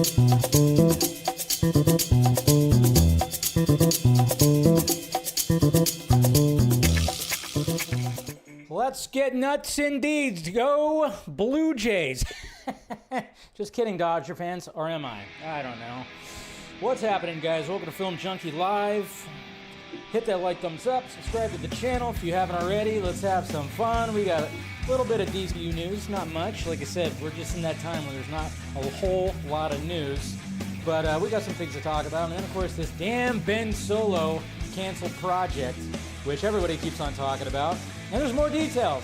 Let's get nuts indeed. Go Blue Jays. Just kidding, Dodger fans. Or am I? I don't know. What's happening, guys? Welcome to Film Junkee Live. Hit that like, thumbs up, subscribe to the channel if you haven't already. Let's have some fun. We got a little bit of DCU news, not much. Like I said, we're just in that time where there's not a whole lot of news. But we got some things to talk about. And then, of course, this damn Ben Solo canceled project, which everybody keeps on talking about. And there's more details,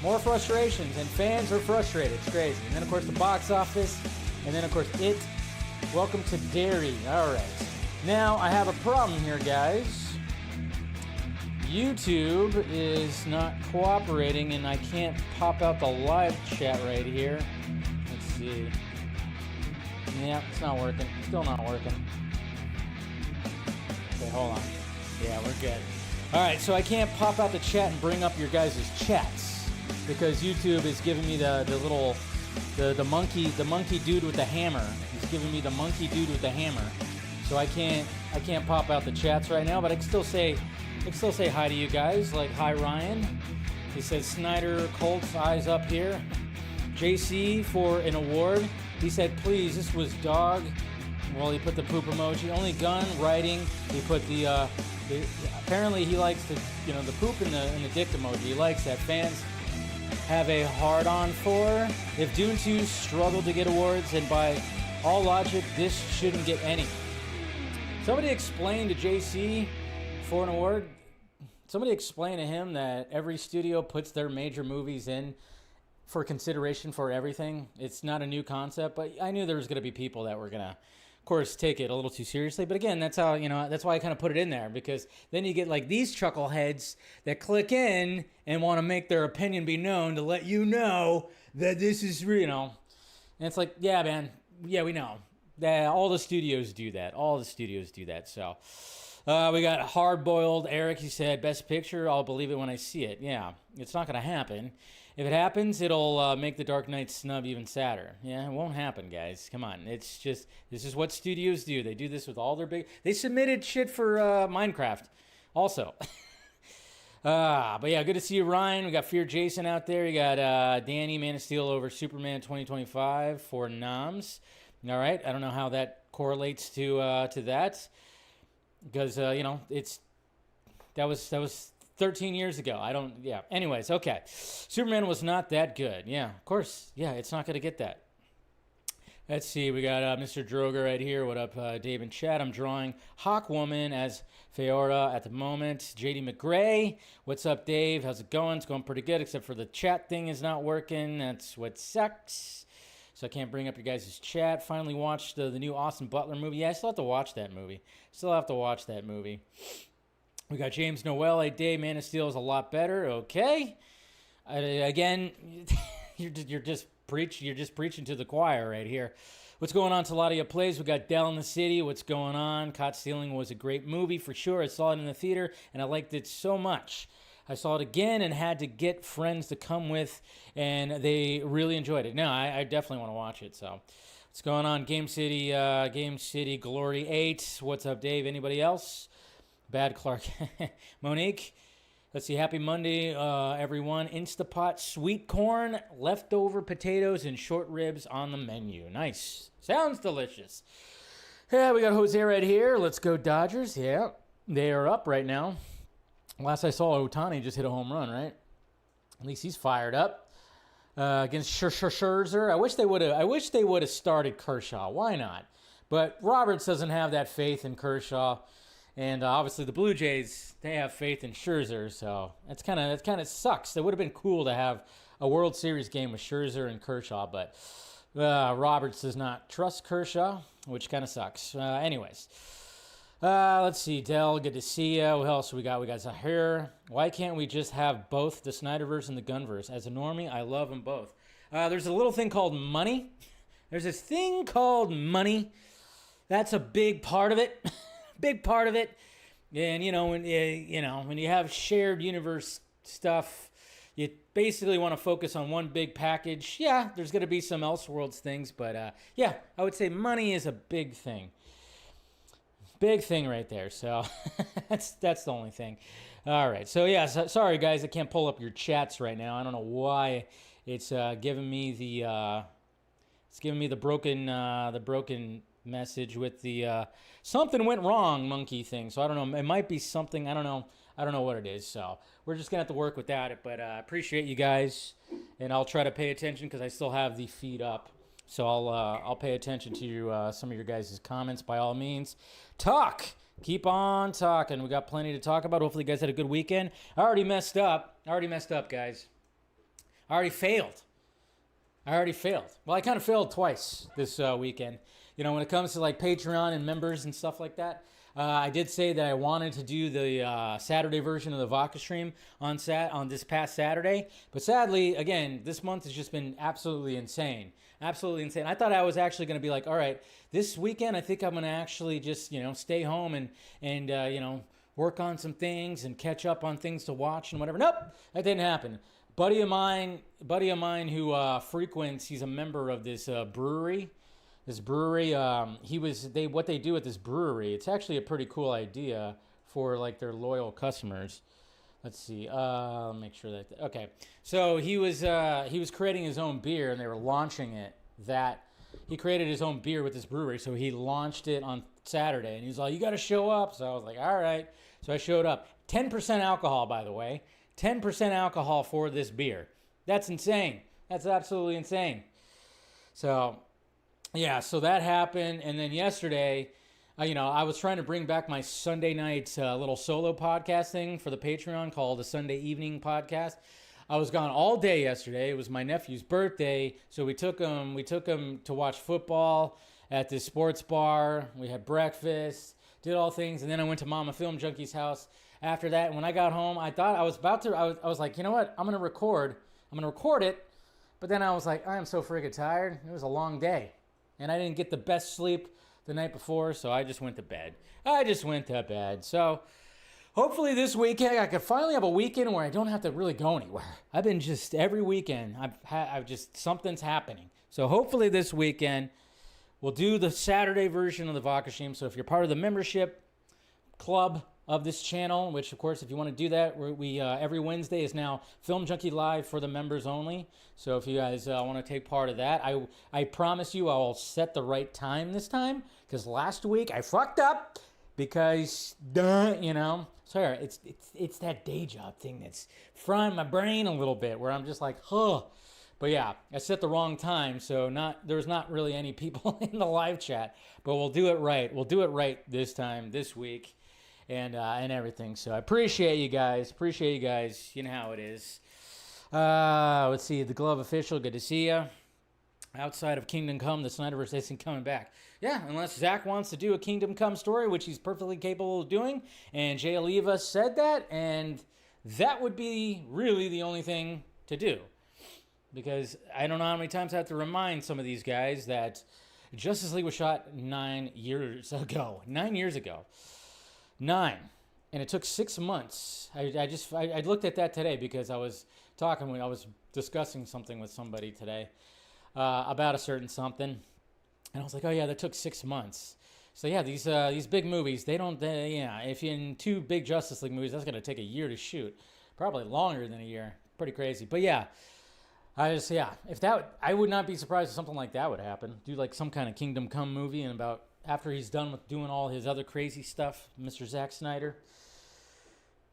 more frustrations, and fans are frustrated. It's crazy. And then, of course, the box office. And then, of course, it. Welcome to Derry. All right. Now, I have a problem here, guys. YouTube is not cooperating, and I can't pop out the live chat right here. Let's see. Yeah, it's not working. Still not working. Okay, hold on. Yeah, we're good. All right, so I can't pop out the chat and bring up your guys' chats because YouTube is giving me the little the monkey dude with the hammer. He's giving me the monkey dude with the hammer. So I can't pop out the chats right now, but I can still say hi to you guys. Like, hi Ryan. He says Snyder Colts eyes up here. JC for an award. He said, please, this was dog. Well, he put the poop emoji. Only Gunn writing. He put the apparently he likes the the poop and the dick emoji. He likes that. Fans have a hard on for. If Dune 2 struggled to get awards, and by all logic, this shouldn't get any. Somebody explained to JC for an award. Somebody explained to him that every studio puts their major movies in for consideration for everything. It's not a new concept, but I knew there was going to be people that were going to, of course, take it a little too seriously. But again, that's how, that's why I kind of put it in there, because then you get like these chuckleheads that click in and want to make their opinion be known to let you know that this is real, And it's like, yeah, man, yeah, we know. All the studios do that. All the studios do that. So we got Hard-Boiled Eric. He said, best picture, I'll believe it when I see it. Yeah, it's not going to happen. If it happens, it'll make the Dark Knight snub even sadder. Yeah, it won't happen, guys. Come on. It's just, this is what studios do. They do this with all their big... They submitted shit for Minecraft also. But yeah, good to see you, Ryan. We got Fear Jason out there. You got Danny, Man of Steel over Superman 2025 for noms. All right, I don't know how that correlates to that, because that was 13 years ago. Anyways, okay. Superman was not that good. Yeah, of course. Yeah, it's not going to get that. Let's see. We got Mr. Droger right here. What up, Dave and Chad? I'm drawing Hawkwoman as Feora at the moment. JD McGray. What's up, Dave? How's it going? It's going pretty good, except for the chat thing is not working. That's what sucks. So I can't bring up your guys' chat. Finally watched the new Austin Butler movie. Yeah, I still have to watch that movie. We got James Noel. Hey, Dave, Man of Steel is a lot better. Okay. Again, you're just preaching to the choir right here. What's going on, Taladia Plays? We got Dell in the City. What's going on? Caught Stealing was a great movie for sure. I saw it in the theater, and I liked it so much. I saw it again and had to get friends to come with, and they really enjoyed it. No, I definitely want to watch it. So, what's going on? Game City Glory 8. What's up, Dave? Anybody else? Bad Clark. Monique. Let's see. Happy Monday, everyone. Instapot sweet corn, leftover potatoes, and short ribs on the menu. Nice. Sounds delicious. Yeah, we got Jose right here. Let's go Dodgers. Yeah, they are up right now. Last I saw, Ohtani just hit a home run, right? At least he's fired up against Scherzer. I wish they would have started Kershaw. Why not? But Roberts doesn't have that faith in Kershaw, and obviously the Blue Jays, they have faith in Scherzer. So that kind of sucks. It would have been cool to have a World Series game with Scherzer and Kershaw, but Roberts does not trust Kershaw, which kind of sucks. Anyways. Let's see, Dell, good to see you. What else we got? We got Zahir. Why can't we just have both the Snyderverse and the Gunverse? As a normie, I love them both. There's a little thing called money. There's this thing called money. That's a big part of it. Big part of it. And, when you have shared universe stuff, you basically want to focus on one big package. Yeah, there's going to be some Elseworlds things, but yeah, I would say money is a big thing. Big thing right there. So that's the only thing. All right. So yeah, sorry guys, I can't pull up your chats right now. I don't know why it's giving me the broken message with the something went wrong monkey thing. So I don't know. It might be something. I don't know. I don't know what it is. So we're just gonna have to work without it. But I appreciate you guys, and I'll try to pay attention because I still have the feed up. So I'll pay attention to some of your guys' comments by all means. Talk. Keep on talking. We got plenty to talk about. Hopefully you guys had a good weekend. I already messed up, guys. I already failed. Well, I kind of failed twice this weekend. You know, when it comes to like Patreon and members and stuff like that. I did say that I wanted to do the Saturday version of the Vodka stream on this past Saturday. But sadly, again, this month has just been absolutely insane. Absolutely insane. I thought I was actually going to be like, all right, this weekend I think I'm going to actually just, stay home and work on some things and catch up on things to watch and whatever. Nope, that didn't happen. Buddy of mine who frequents, he's a member of this brewery. This brewery, what they do at this brewery, it's actually a pretty cool idea for like their loyal customers. Let's see, make sure that, okay. So he was creating his own beer and they were launching it. He created his own beer with this brewery, so he launched it on Saturday and he's like, you got to show up. So I was like, all right. So I showed up. 10% alcohol, by the way. 10% alcohol for this beer. That's insane. That's absolutely insane. So, yeah, so that happened. And then yesterday, I was trying to bring back my Sunday night little solo podcast thing for the Patreon called the Sunday Evening Podcast. I was gone all day yesterday. It was my nephew's birthday. So we took him to watch football at this sports bar. We had breakfast, did all things. And then I went to Mama Film Junkie's house after that. And when I got home, I thought I was like, you know what? I'm going to record it. But then I was like, I am so freaking tired. It was a long day. And I didn't get the best sleep the night before, so I just went to bed. So hopefully this weekend, I could finally have a weekend where I don't have to really go anywhere. I've been just, every weekend, something's happening. So hopefully this weekend, we'll do the Saturday version of the Vodka stream. So if you're part of the membership club of this channel, which of course if you want to do that, we every Wednesday is now Film Junkee Live for the members only. So if you guys want to take part of that, I promise you I'll set the right time this time, because last week I fucked up because sorry, it's that day job thing that's frying my brain a little bit where I'm just like, huh. But yeah, I set the wrong time, so there's not really any people in the live chat, but we'll do it right. We'll do it right this time, this week. And everything. So I appreciate you guys. You know how it is. Let's see. The Glove Official. Good to see you. Outside of Kingdom Come, the Snyderverse isn't coming back. Yeah, unless Zack wants to do a Kingdom Come story, which he's perfectly capable of doing. And Jay Oliva said that. And that would be really the only thing to do. Because I don't know how many times I have to remind some of these guys that Justice League was shot 9 years ago. 9 years ago. 9, and it took 6 months. I looked at that today because I was discussing something with somebody today about a certain something, and I was like, oh yeah, that took 6 months. So yeah, these big movies, if you're in 2 big Justice League movies, that's gonna take a year to shoot, probably longer than a year. Pretty crazy, but yeah. I would not be surprised if something like that would happen. Do like some kind of Kingdom Come movie, and after he's done with doing all his other crazy stuff, Mr. Zack Snyder.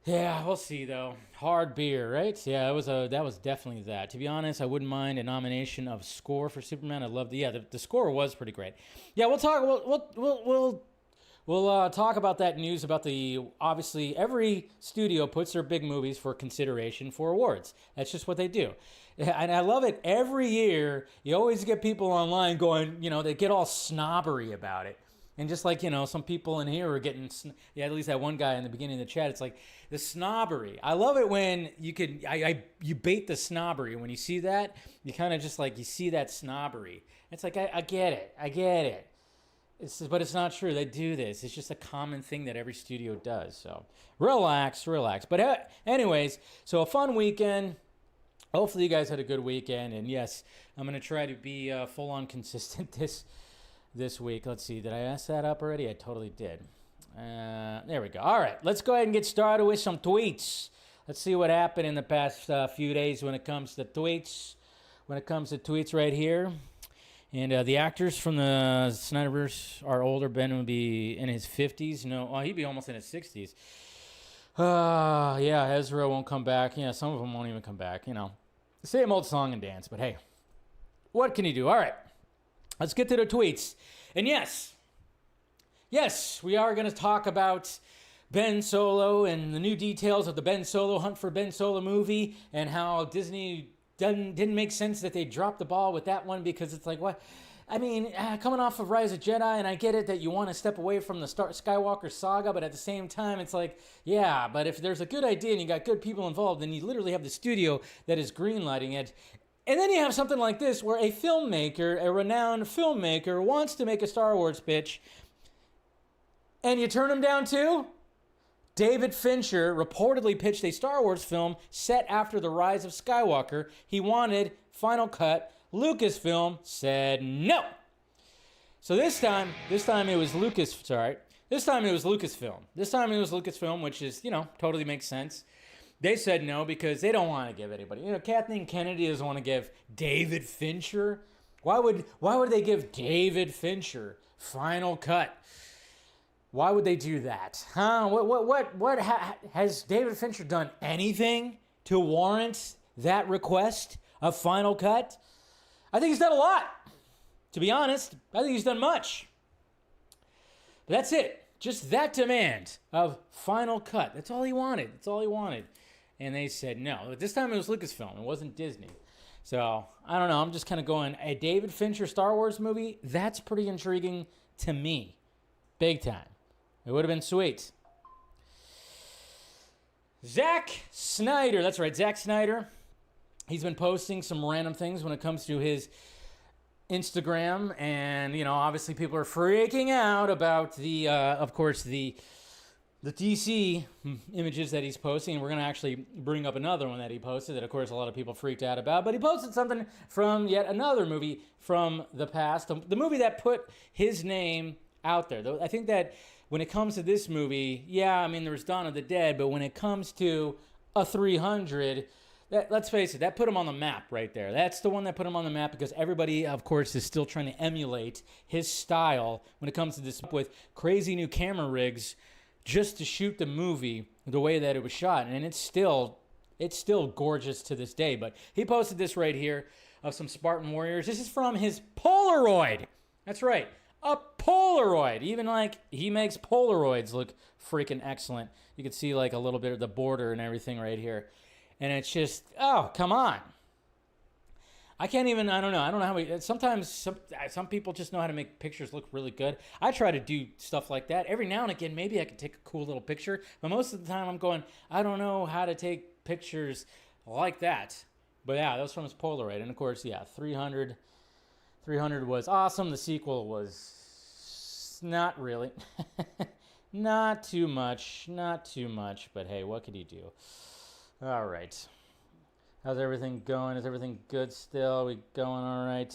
Yeah, we'll see though. Hard beer, right? Yeah, that was definitely that. To be honest, I wouldn't mind a nomination of score for Superman. I love the score was pretty great. Yeah, we'll talk. We'll talk about that news about obviously every studio puts their big movies for consideration for awards. That's just what they do. And I love it. Every year, you always get people online going, they get all snobbery about it. And just like, some people in here are getting, at least that one guy in the beginning of the chat, it's like the snobbery. I love it when you bait the snobbery. When you see that, you kind of just like, you see that snobbery. It's like, I get it. But it's not true. They do this. It's just a common thing that every studio does. So relax. But anyways, so a fun weekend. hopefully you guys had a good weekend. And yes, I'm going to try to be full-on consistent this week. Let's see. Did I ask that up already? I totally did. There we go. All right. Let's go ahead and get started with some tweets. Let's see what happened in the past few days when it comes to tweets. When it comes to tweets right here. And the actors from the Snyderverse are older. Ben would be in his 50s. No, he'd be almost in his 60s. Yeah, Ezra won't come back. Yeah, some of them won't even come back. You know, same old song and dance. But hey, what can you do? All right, let's get to the tweets. And yes, we are going to talk about Ben Solo and the new details of the Ben Solo Hunt for Ben Solo movie and how Disney didn't make sense that they dropped the ball with that one, because it's like, what? I mean, coming off of Rise of Jedi, and I get it that you want to step away from the Skywalker saga, but at the same time, it's like, yeah, but if there's a good idea and you got good people involved, then you literally have the studio that is greenlighting it. And then you have something like this, where a filmmaker, a renowned filmmaker, wants to make a Star Wars pitch, and you turn him down too? David Fincher reportedly pitched a Star Wars film set after the rise of Skywalker. He wanted Final Cut. Lucasfilm said no. So this time it was Lucasfilm. This time it was Lucasfilm, which is, totally makes sense. They said no because they don't want to give anybody. Kathleen Kennedy doesn't want to give David Fincher. Why would they give David Fincher Final Cut? Why would they do that? Huh? What has David Fincher done anything to warrant that request of Final Cut? I think he's done a lot. To be honest, I think he's done much. But that's it. Just that demand of Final Cut. That's all he wanted. And they said no. But this time it was Lucasfilm. It wasn't Disney. So, I don't know. I'm just kind of going, a David Fincher Star Wars movie? That's pretty intriguing to me. Big time. It would have been sweet. Zack Snyder. That's right, Zack Snyder. He's been posting some random things when it comes to his Instagram. And, obviously people are freaking out about the, of course, the DC images that he's posting. And we're going to actually bring up another one that he posted that, of course, a lot of people freaked out about. But he posted something from yet another movie from the past. The movie that put his name out there. I think that when it comes to this movie, there was Dawn of the Dead, but when it comes to a 300, let's face it, that put him on the map right there. That's the one that put him on the map, because everybody, of course, is still trying to emulate his style when it comes to this, with crazy new camera rigs just to shoot the movie the way that it was shot. And it's still gorgeous to this day. But he posted this right here of some Spartan warriors. This is from his Polaroid. That's right. A Polaroid. Even he makes Polaroids look freaking excellent. You can see a little bit of the border and everything right here. And it's just, oh, come on. I don't know how sometimes some people just know how to make pictures look really good. I try to do stuff like that. Every now and again, maybe I could take a cool little picture. But most of the time I'm going, I don't know how to take pictures like that. But yeah, that was from his Polaroid. And of course, 300 was awesome. The sequel was not really. Not too much. But hey, what could you do? All right. How's everything going? Is everything good still? Are we going all right?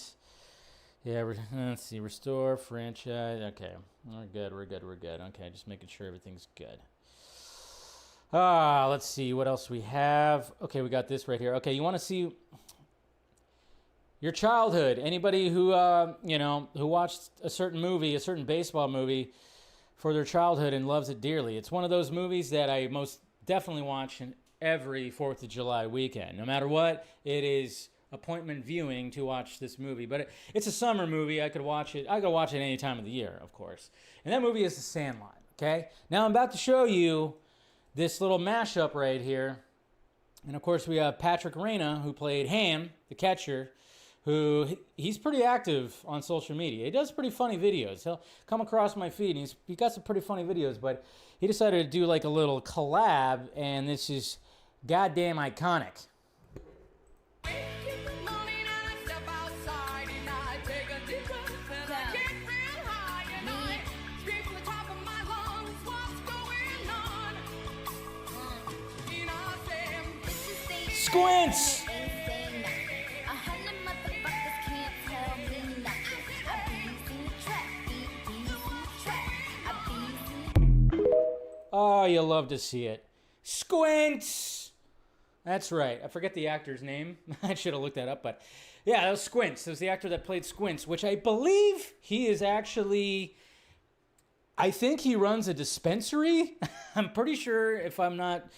Yeah, let's see. Restore franchise. Okay. We're good. Okay, just making sure everything's good. Let's see what else we have. Okay, we got this right here. Okay, you want to see your childhood? Anybody who who watched a certain movie, a certain baseball movie for their childhood and loves it dearly. It's one of those movies that I most definitely watch in every 4th of July weekend. No matter what, it is appointment viewing to watch this movie. But it's a summer movie. I could watch it any time of the year, of course. And that movie is The Sandlot, okay? Now I'm about to show you this little mashup right here. And of course we have Patrick Reina, who played Ham, the catcher, he's pretty active on social media. He does pretty funny videos. He'll come across my feed, and he got some pretty funny videos, but he decided to do a little collab, and this is goddamn iconic. Squints! Oh, you love to see it. Squints! That's right. I forget the actor's name. I should have looked that up, but yeah, that was Squints. It was the actor that played Squints, which I believe he is actually, I think he runs a dispensary. I'm pretty sure, if I'm not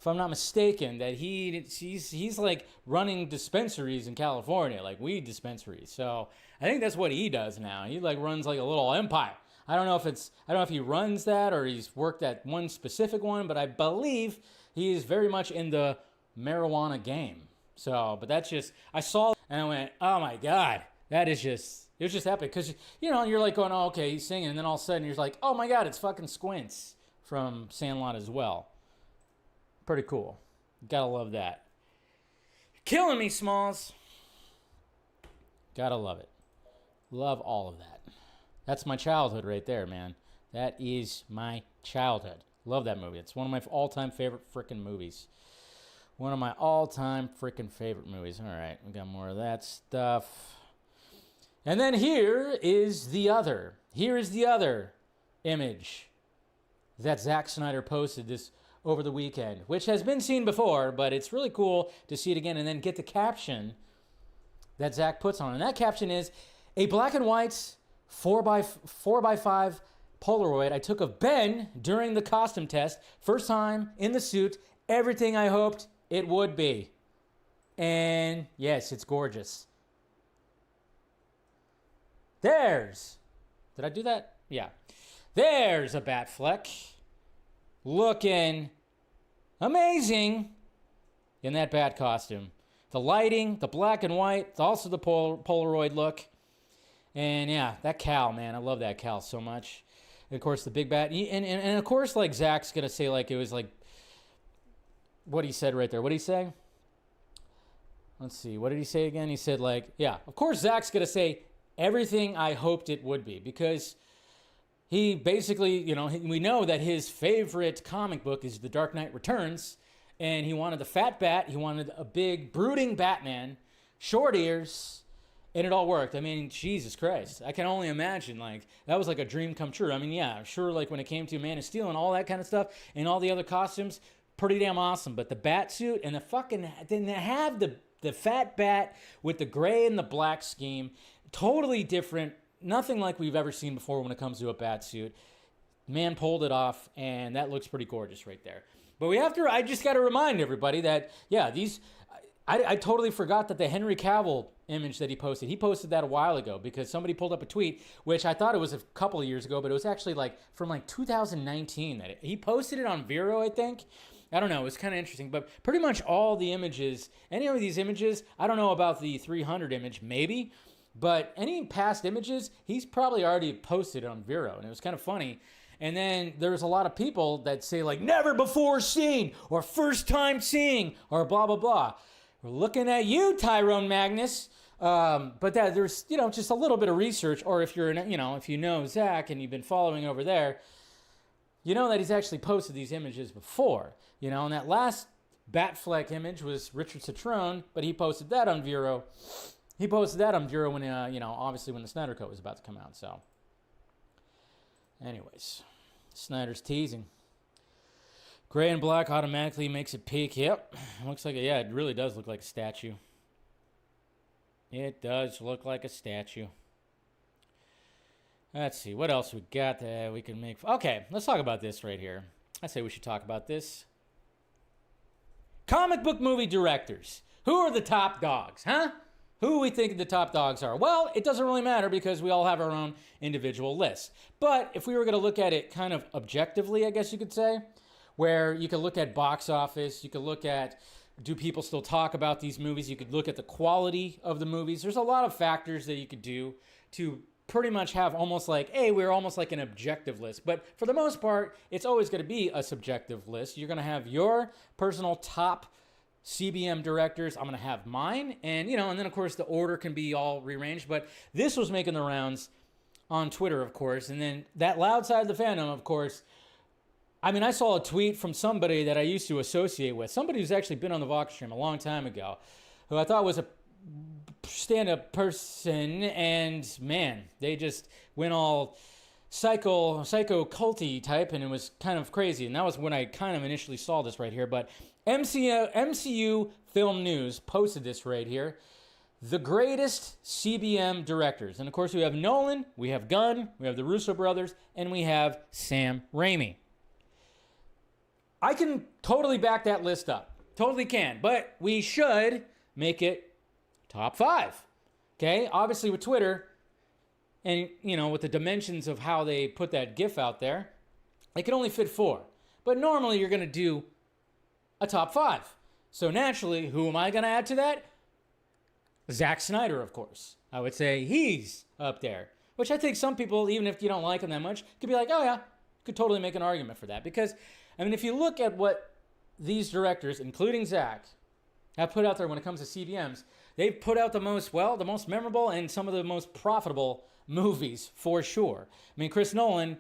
mistaken, that he's like running dispensaries in California, like weed dispensaries. So I think that's what he does now. He like runs like a little empire. I don't know if he runs that or he's worked at one specific one, but I believe he is very much in the marijuana game. So, but that's just, I saw and I went, oh my God, it was just epic. Cause you're like going, oh, okay, he's singing. And then all of a sudden you're like, oh my God, it's fucking Squints from Sandlot as well. Pretty cool. Gotta love that. Killing me, Smalls. Gotta love it. Love all of that. That's my childhood right there, man. That is my childhood. Love that movie. It's one of my all-time favorite freaking movies. One of my all-time freaking favorite movies. All right, we got more of that stuff. And then here is the other. Here is the other image that Zack Snyder posted this over the weekend, which has been seen before, but it's really cool to see it again and then get the caption that Zack puts on. And that caption is, a black and white 4x5 Polaroid I took of Ben during the costume test. First time in the suit. Everything I hoped it would be. And yes, it's gorgeous. Did I do that? Yeah. There's a Batfleck. Looking amazing in that bat costume. The lighting, the black and white, also the Polaroid look. And yeah, that cowl, man. I love that cowl so much. And of course, the big bat. And of course, like, Zack's going to say, like, it was like what he said right there. What did he say? Let's see. What did he say again? He said, like, yeah, of course, Zack's going to say everything I hoped it would be, because he basically, we know that his favorite comic book is The Dark Knight Returns, and he wanted the fat bat. He wanted a big, brooding Batman, short ears, and it all worked. I mean, Jesus Christ. I can only imagine, like, that was like a dream come true. I mean, yeah, sure, like when it came to Man of Steel and all that kind of stuff and all the other costumes, pretty damn awesome. But the bat suit and the fucking, then they have the fat bat with the gray and the black scheme, totally different. Nothing like we've ever seen before when it comes to a bat suit. Man pulled it off, and that looks pretty gorgeous right there. But I just got to remind everybody that, yeah, I totally forgot that the Henry Cavill image that he posted that a while ago, because somebody pulled up a tweet, which I thought it was a couple of years ago, but it was actually like from like 2019 that he posted it on Vero, I think. I don't know. It was kind of interesting, but pretty much all the images, any of these images, I don't know about the 300 image, maybe, but any past images, he's probably already posted on Vero, and it was kind of funny. And then there's a lot of people that say, like, never before seen, or first time seeing, or blah, blah, blah. We're looking at you, Tyrone Magnus. But there's, just a little bit of research, or if if you know Zack and you've been following over there, you know that he's actually posted these images before. And that last Batfleck image was Richard Citrone, but he posted that on Vero. He posted that on Vero when, obviously when the Snyder Cut was about to come out. So, anyways, Snyder's teasing. Gray and black automatically makes it peak. Yep. Looks like it really does look like a statue. It does look like a statue. Let's see. What else we got that we can make? Okay, let's talk about this right here. I say we should talk about this. Comic book movie directors. Who are the top dogs, huh? Who we think the top dogs are? Well, it doesn't really matter because we all have our own individual lists. But if we were going to look at it kind of objectively, I guess you could say, where you could look at box office, you could look at, do people still talk about these movies? You could look at the quality of the movies. There's a lot of factors that you could do to pretty much have almost like, hey, we're almost like an objective list. But for the most part, it's always going to be a subjective list. You're going to have your personal top CBM directors. I'm going to have mine. And, and then, of course, the order can be all rearranged. But this was making the rounds on Twitter, of course. And then that loud side of the fandom, of course. I mean, I saw a tweet from somebody that I used to associate with, somebody who's actually been on the Vox stream a long time ago, who I thought was a stand-up person, and man, they just went all psycho culty type, and it was kind of crazy. And that was when I kind of initially saw this right here. But MCU Film News posted this right here. The greatest CBM directors. And of course we have Nolan, we have Gunn, we have the Russo brothers, and we have Sam Raimi. I can totally back that list up. Totally can. But we should make it top 5. Okay? Obviously with Twitter, and you know, with the dimensions of how they put that GIF out there, it can only fit 4. But normally you're going to do a top 5. So naturally, who am I going to add to that? Zack Snyder, of course. I would say he's up there. Which I think some people, even if you don't like him that much, could be like, oh yeah, could totally make an argument for that. Because, I mean, if you look at what these directors, including Zack, have put out there when it comes to CBMs, they've put out the most memorable and some of the most profitable movies, for sure. I mean, Chris Nolan,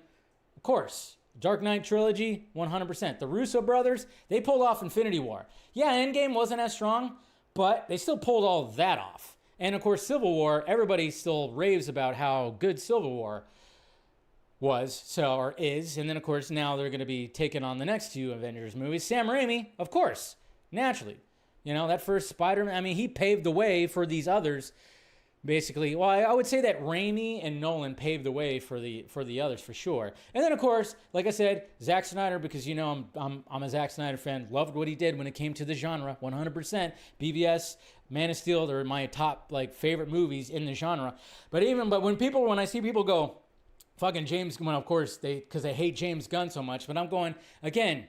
of course. Dark Knight trilogy, 100%. The Russo brothers, they pulled off Infinity War. Yeah, Endgame wasn't as strong, but they still pulled all that off. And of course, Civil War, everybody still raves about how good Civil War was, or is. And then of course, now they're going to be taking on the next 2 Avengers movies. Sam Raimi, of course, naturally. You know, that first Spider-Man, I mean, he paved the way for these others. Basically, well, I would say that Raimi and Nolan paved the way for the others for sure. And then of course, like I said, Zack Snyder, because you know I'm a Zack Snyder fan. Loved what he did when it came to the genre, 100%. BVS, Man of Steel, they're my top favorite movies in the genre. But when I see people go, fucking James Gunn, of course because they hate James Gunn so much. But I'm going again.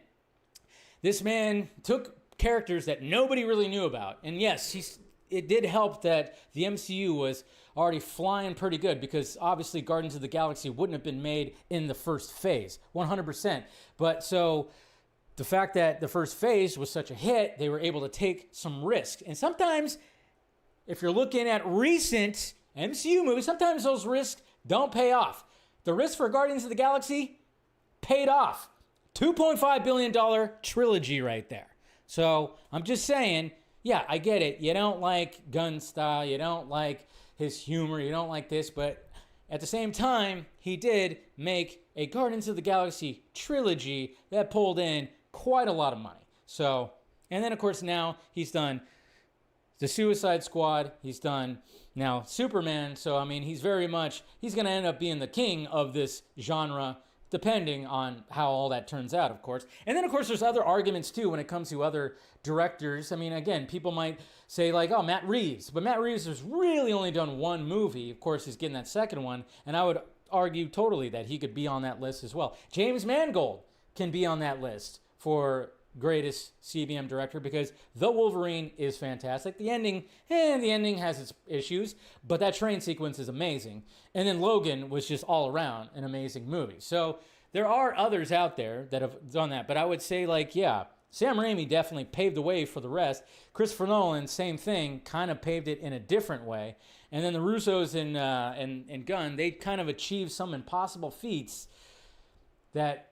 This man took characters that nobody really knew about, and yes, it did help that the MCU was already flying pretty good because obviously Guardians of the Galaxy wouldn't have been made in the first phase, 100%. But so the fact that the first phase was such a hit, they were able to take some risks. And sometimes, if you're looking at recent MCU movies, sometimes those risks don't pay off. The risk for Guardians of the Galaxy paid off. $2.5 billion trilogy right there. So I'm just saying, yeah, I get it. You don't like Gunn's style. You don't like his humor. You don't like this. But at the same time, he did make a Guardians of the Galaxy trilogy that pulled in quite a lot of money. So, and then, of course, now he's done the Suicide Squad. He's done now Superman. So, I mean, he's going to end up being the king of this genre, depending on how all that turns out, of course. And then, of course, there's other arguments, too, when it comes to other directors. I mean, again, people might say, like, oh, Matt Reeves. But Matt Reeves has really only done one movie. Of course, he's getting that second one. And I would argue totally that he could be on that list as well. James Mangold can be on that list for greatest CBM director because The Wolverine is fantastic. The ending has its issues, but that train sequence is amazing. And then Logan was just all around an amazing movie. So there are others out there that have done that, but I would say Sam Raimi definitely paved the way for the rest. Christopher Nolan, same thing, kind of paved it in a different way. And then the Russos and Gunn, they kind of achieved some impossible feats that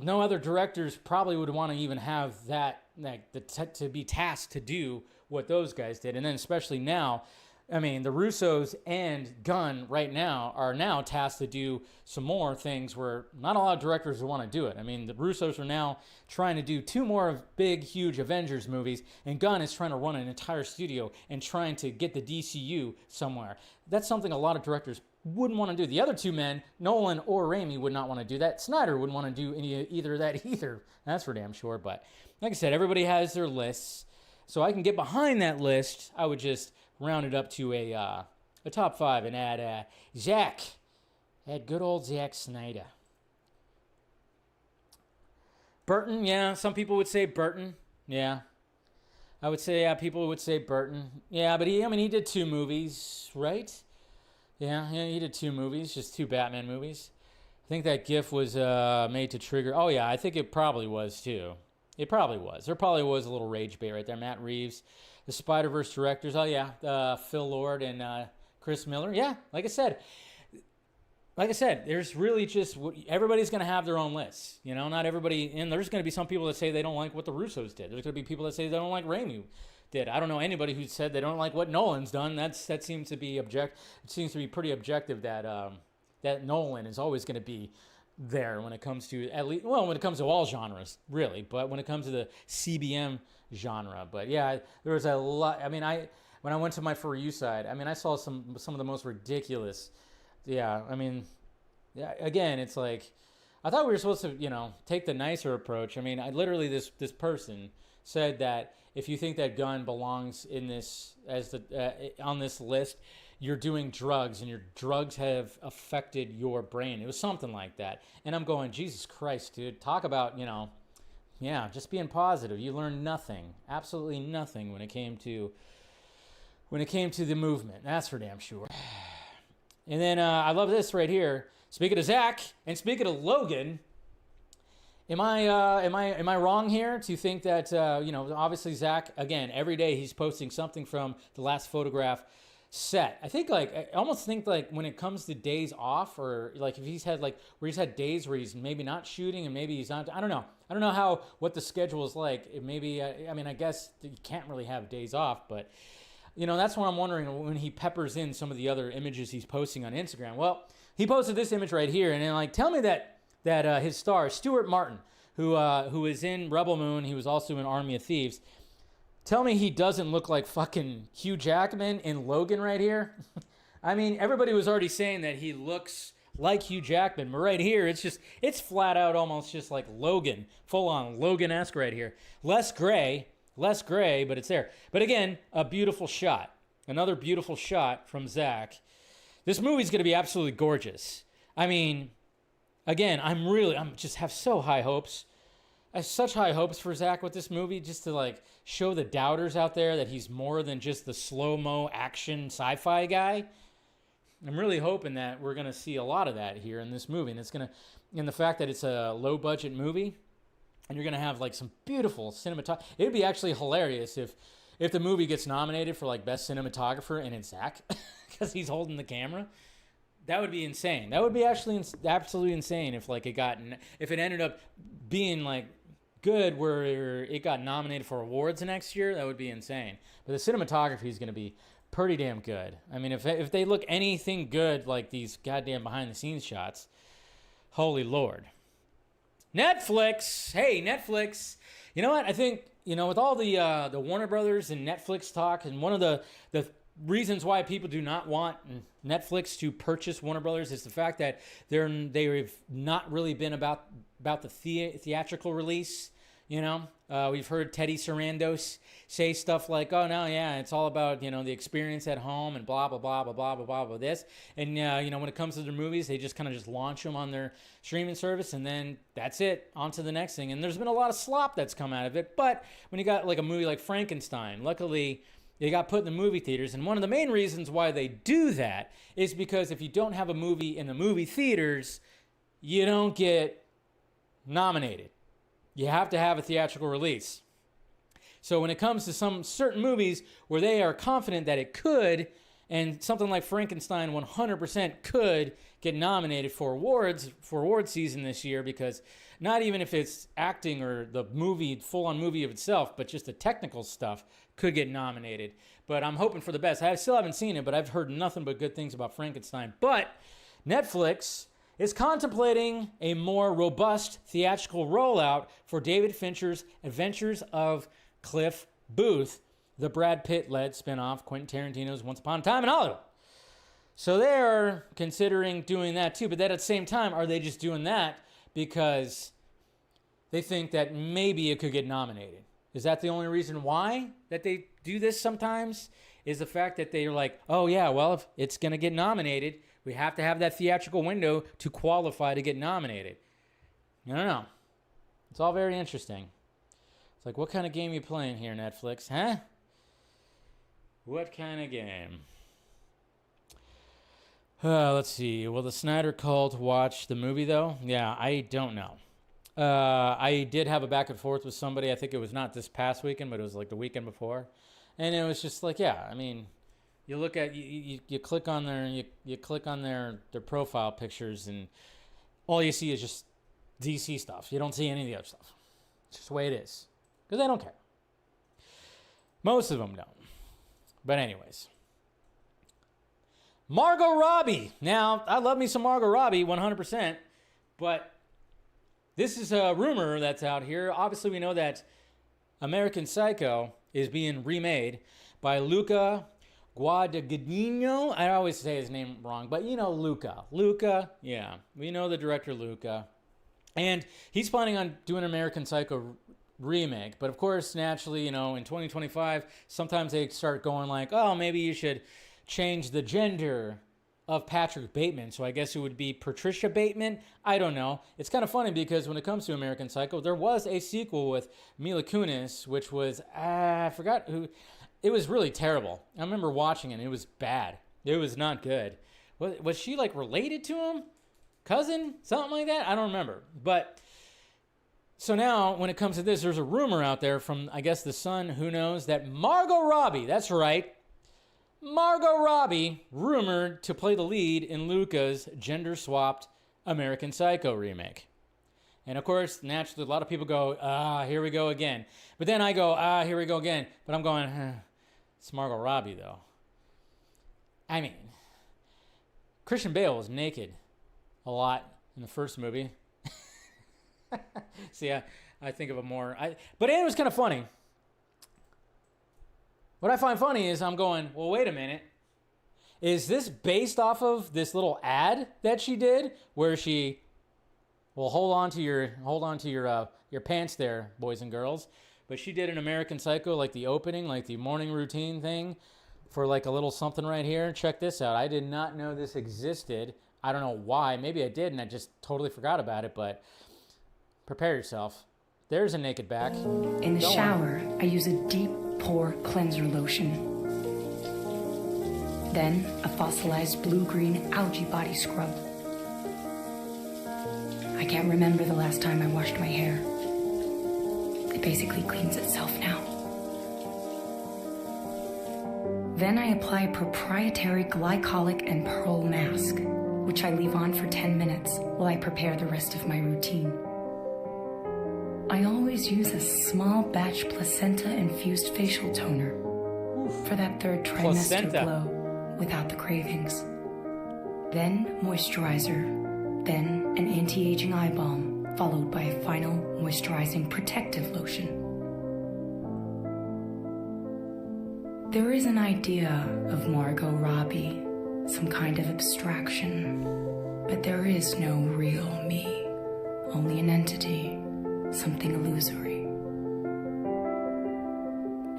no other directors probably would want to even have to be tasked to do what those guys did. And then especially now, I mean, the Russos and Gunn right now are now tasked to do some more things where not a lot of directors want to do it. I mean, the Russos are now trying to do 2 more big, huge Avengers movies, and Gunn is trying to run an entire studio and trying to get the DCU somewhere. That's something a lot of directors wouldn't want to do. The other 2 men, Nolan or Raimi, would not want to do that. Snyder wouldn't want to do either of that either. That's for damn sure. But like I said, everybody has their lists. So I can get behind that list. I would just round it up to a top 5 and add Zack. Add good old Zack Snyder. Burton, yeah. Some people would say Burton. Yeah. I would say people would say Burton. Yeah, but he did 2 movies, right? Yeah, he did 2 movies, just 2 Batman movies. I think that GIF was made to trigger. Oh, yeah, I think it probably was, too. It probably was. There probably was a little rage bait right there. Matt Reeves, the Spider-Verse directors. Oh, yeah, Phil Lord and Chris Miller. Yeah, like I said, there's really just everybody's going to have their own lists. You know, not everybody. And there's going to be some people that say they don't like what the Russos did. There's going to be people that say they don't like Raimi did. I don't know anybody who said they don't like what Nolan's done. That seems to be It seems to be pretty objective that that Nolan is always going to be there when it comes to, at least, well, when it comes to all genres, really, but when it comes to the CBM genre. But yeah, there was a lot. I mean, when I went to my For You side, I mean, I saw some of the most ridiculous. Yeah, I mean, yeah, again, it's like, I thought we were supposed to, take the nicer approach. I mean, literally this person said that if you think that Gunn belongs in this on this list, you're doing drugs and your drugs have affected your brain. It was something like that. And I'm going, Jesus Christ, dude, talk about, just being positive. You learned nothing, absolutely nothing when it came to the movement. That's for damn sure. And then I love this right here. Speaking of Zack and speaking of Logan, am I wrong here to think that obviously Zack, again, every day he's posting something from the last photograph set. I almost think when it comes to days off, or like if he's had where he's had days where he's maybe not shooting and maybe he's not. I don't know what the schedule is like. I guess you can't really have days off, but that's what I'm wondering when he peppers in some of the other images he's posting on Instagram. Well, he posted this image right here, and then tell me that his star, Stuart Martin, who is in Rebel Moon, he was also in Army of Thieves. Tell me he doesn't look like fucking Hugh Jackman in Logan right here. I mean, everybody was already saying that he looks like Hugh Jackman, but right here, it's flat out almost just like Logan, full on Logan-esque right here. Less gray, but it's there. But again, a beautiful shot. Another beautiful shot from Zack. This movie's going to be absolutely gorgeous. I mean, again, I'm just have so high hopes. I have such high hopes for Zack with this movie, just to show the doubters out there that he's more than just the slow-mo action sci-fi guy. I'm really hoping that we're going to see a lot of that here in this movie. And the fact that it's a low-budget movie, and you're going to have some beautiful cinematography. It would be actually hilarious if the movie gets nominated for best cinematographer and it's Zack because he's holding the camera. That would be insane. That would be actually absolutely insane if it ended up being good where it got nominated for awards next year. That would be insane. But the cinematography is going to be pretty damn good. I mean, if they look anything good like these goddamn behind the scenes shots, holy Lord. Netflix. Hey, Netflix. You know what? I think, with all the Warner Brothers and Netflix talk, and one of the reasons why people do not want Netflix to purchase Warner Brothers is the fact that they've not really been about the theatrical release. We've heard Teddy Sarandos say stuff like, "Oh no, yeah, it's all about the experience at home and blah blah blah blah blah blah blah this." And when it comes to their movies, they just kind of just launch them on their streaming service, and then that's it. On to the next thing. And there's been a lot of slop that's come out of it. But when you got a movie like Frankenstein, luckily they got put in the movie theaters. And one of the main reasons why they do that is because if you don't have a movie in the movie theaters, you don't get nominated. You have to have a theatrical release. So when it comes to some certain movies where they are confident that it could, and something like Frankenstein 100% could get nominated for award season this year, because not even if it's acting or the movie, full-on movie of itself, but just the technical stuff could get nominated. But I'm hoping for the best. I still haven't seen it, but I've heard nothing but good things about Frankenstein. But Netflix is contemplating a more robust theatrical rollout for David Fincher's Adventures of Cliff Booth, the Brad Pitt-led spinoff Quentin Tarantino's Once Upon a Time in Hollywood. So they're considering doing that too, but then at the same time, are they just doing that because they think that maybe it could get nominated? Is that the only reason why that they do this sometimes? Is the fact that they're like, oh yeah, well, if it's going to get nominated, we have to have that theatrical window to qualify to get nominated. I don't know. It's all very interesting. It's like, what kind of game are you playing here, Netflix? Huh? What kind of game? Let's see. Will the Snyder cult watch the movie, though? Yeah, I don't know. I did have a back and forth with somebody. I think it was not this past weekend, but it was the weekend before. And it was just yeah, I mean, you look at you click on their profile pictures, and all you see is just DC stuff. You don't see any of the other stuff. It's just the way it is, because they don't care. Most of them don't. But anyways, Margot Robbie. Now, I love me some Margot Robbie, 100%, but this is a rumor that's out here. Obviously, we know that American Psycho is being remade by Luca Guadagnino. I always say his name wrong, but you know Luca. Luca, yeah. We know the director Luca. And he's planning on doing an American Psycho remake. But of course, naturally, you know, in 2025, sometimes they start going like, oh, maybe you should change the gender of Patrick Bateman. So I guess it would be Patricia Bateman. I don't know. It's kind of funny because when it comes to American Psycho, there was a sequel with Mila Kunis, which was, I forgot who. It was really terrible. I remember watching it. It was bad. It was not good. Was she like related to him? Cousin? Something like that? I don't remember. But so now when it comes to this, there's a rumor out there from, I guess, The Sun, who knows, that Margot Robbie, that's right, Margot Robbie, rumored to play the lead in Luca's gender-swapped American Psycho remake. And of course, naturally, a lot of people go, here we go again. But then I go, here we go again. But I'm going, it's Margot Robbie, though. I mean, Christian Bale was naked a lot in the first movie. See, I think of a more... but it was kind of funny. What I find funny is I'm going, well, wait a minute. Is this based off of this little ad that she did where she... Well, hold on to your pants there, boys and girls. But she did an American Psycho, like the opening, like the morning routine thing, for like a little something right here. Check this out. I did not know this existed. I don't know why. Maybe I did, and I just totally forgot about it. But prepare yourself. There's a naked back. In the shower, I use a deep pore cleanser lotion. Then a fossilized blue-green algae body scrub. I can't remember the last time I washed my hair. It basically cleans itself now. Then I apply a proprietary glycolic and pearl mask, which I leave on for 10 minutes while I prepare the rest of my routine. I always use a small batch placenta-infused facial toner for that third trimester glow without the cravings. Then moisturizer, then an anti-aging eye balm, followed by a final moisturizing protective lotion. There is an idea of Margot Robbie, some kind of abstraction, but there is no real me, only an entity, something illusory.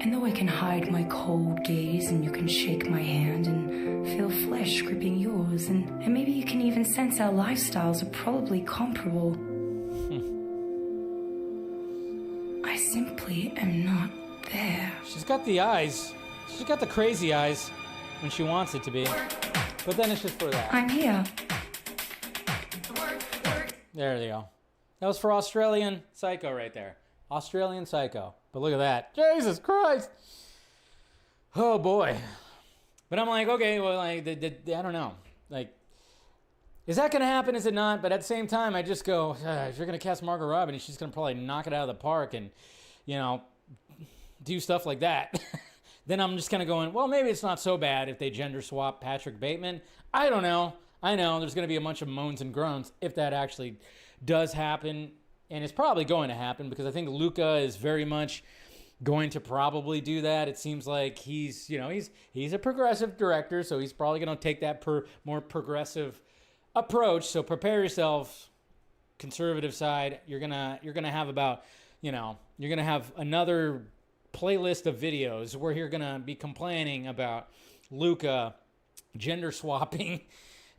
And though I can hide my cold gaze and you can shake my hand and feel flesh gripping yours, and maybe you can even sense our lifestyles are probably comparable, I simply am not there. She's got the eyes. She's got the crazy eyes when she wants it to be. But then it's just for that. I'm here. There they go. That was for Australian Psycho right there. Australian Psycho. But look at that. Jesus Christ. Oh, boy. But I'm like, okay, well, like, I don't know. Like, is that going to happen? Is it not? But at the same time, I just go, if you're going to cast Margot Robbie, she's going to probably knock it out of the park and, you know, do stuff like that. Then I'm just kind of going, well, maybe it's not so bad if they gender swap Patrick Bateman. I don't know. I know there's going to be a bunch of moans and groans if that actually does happen. And it's probably going to happen because I think Luca is very much going to probably do that. It seems like he's a progressive director, so he's probably going to take that more progressive approach. So prepare yourself, conservative side. You're gonna have about, you're gonna have another playlist of videos where you're gonna be complaining about Luca gender swapping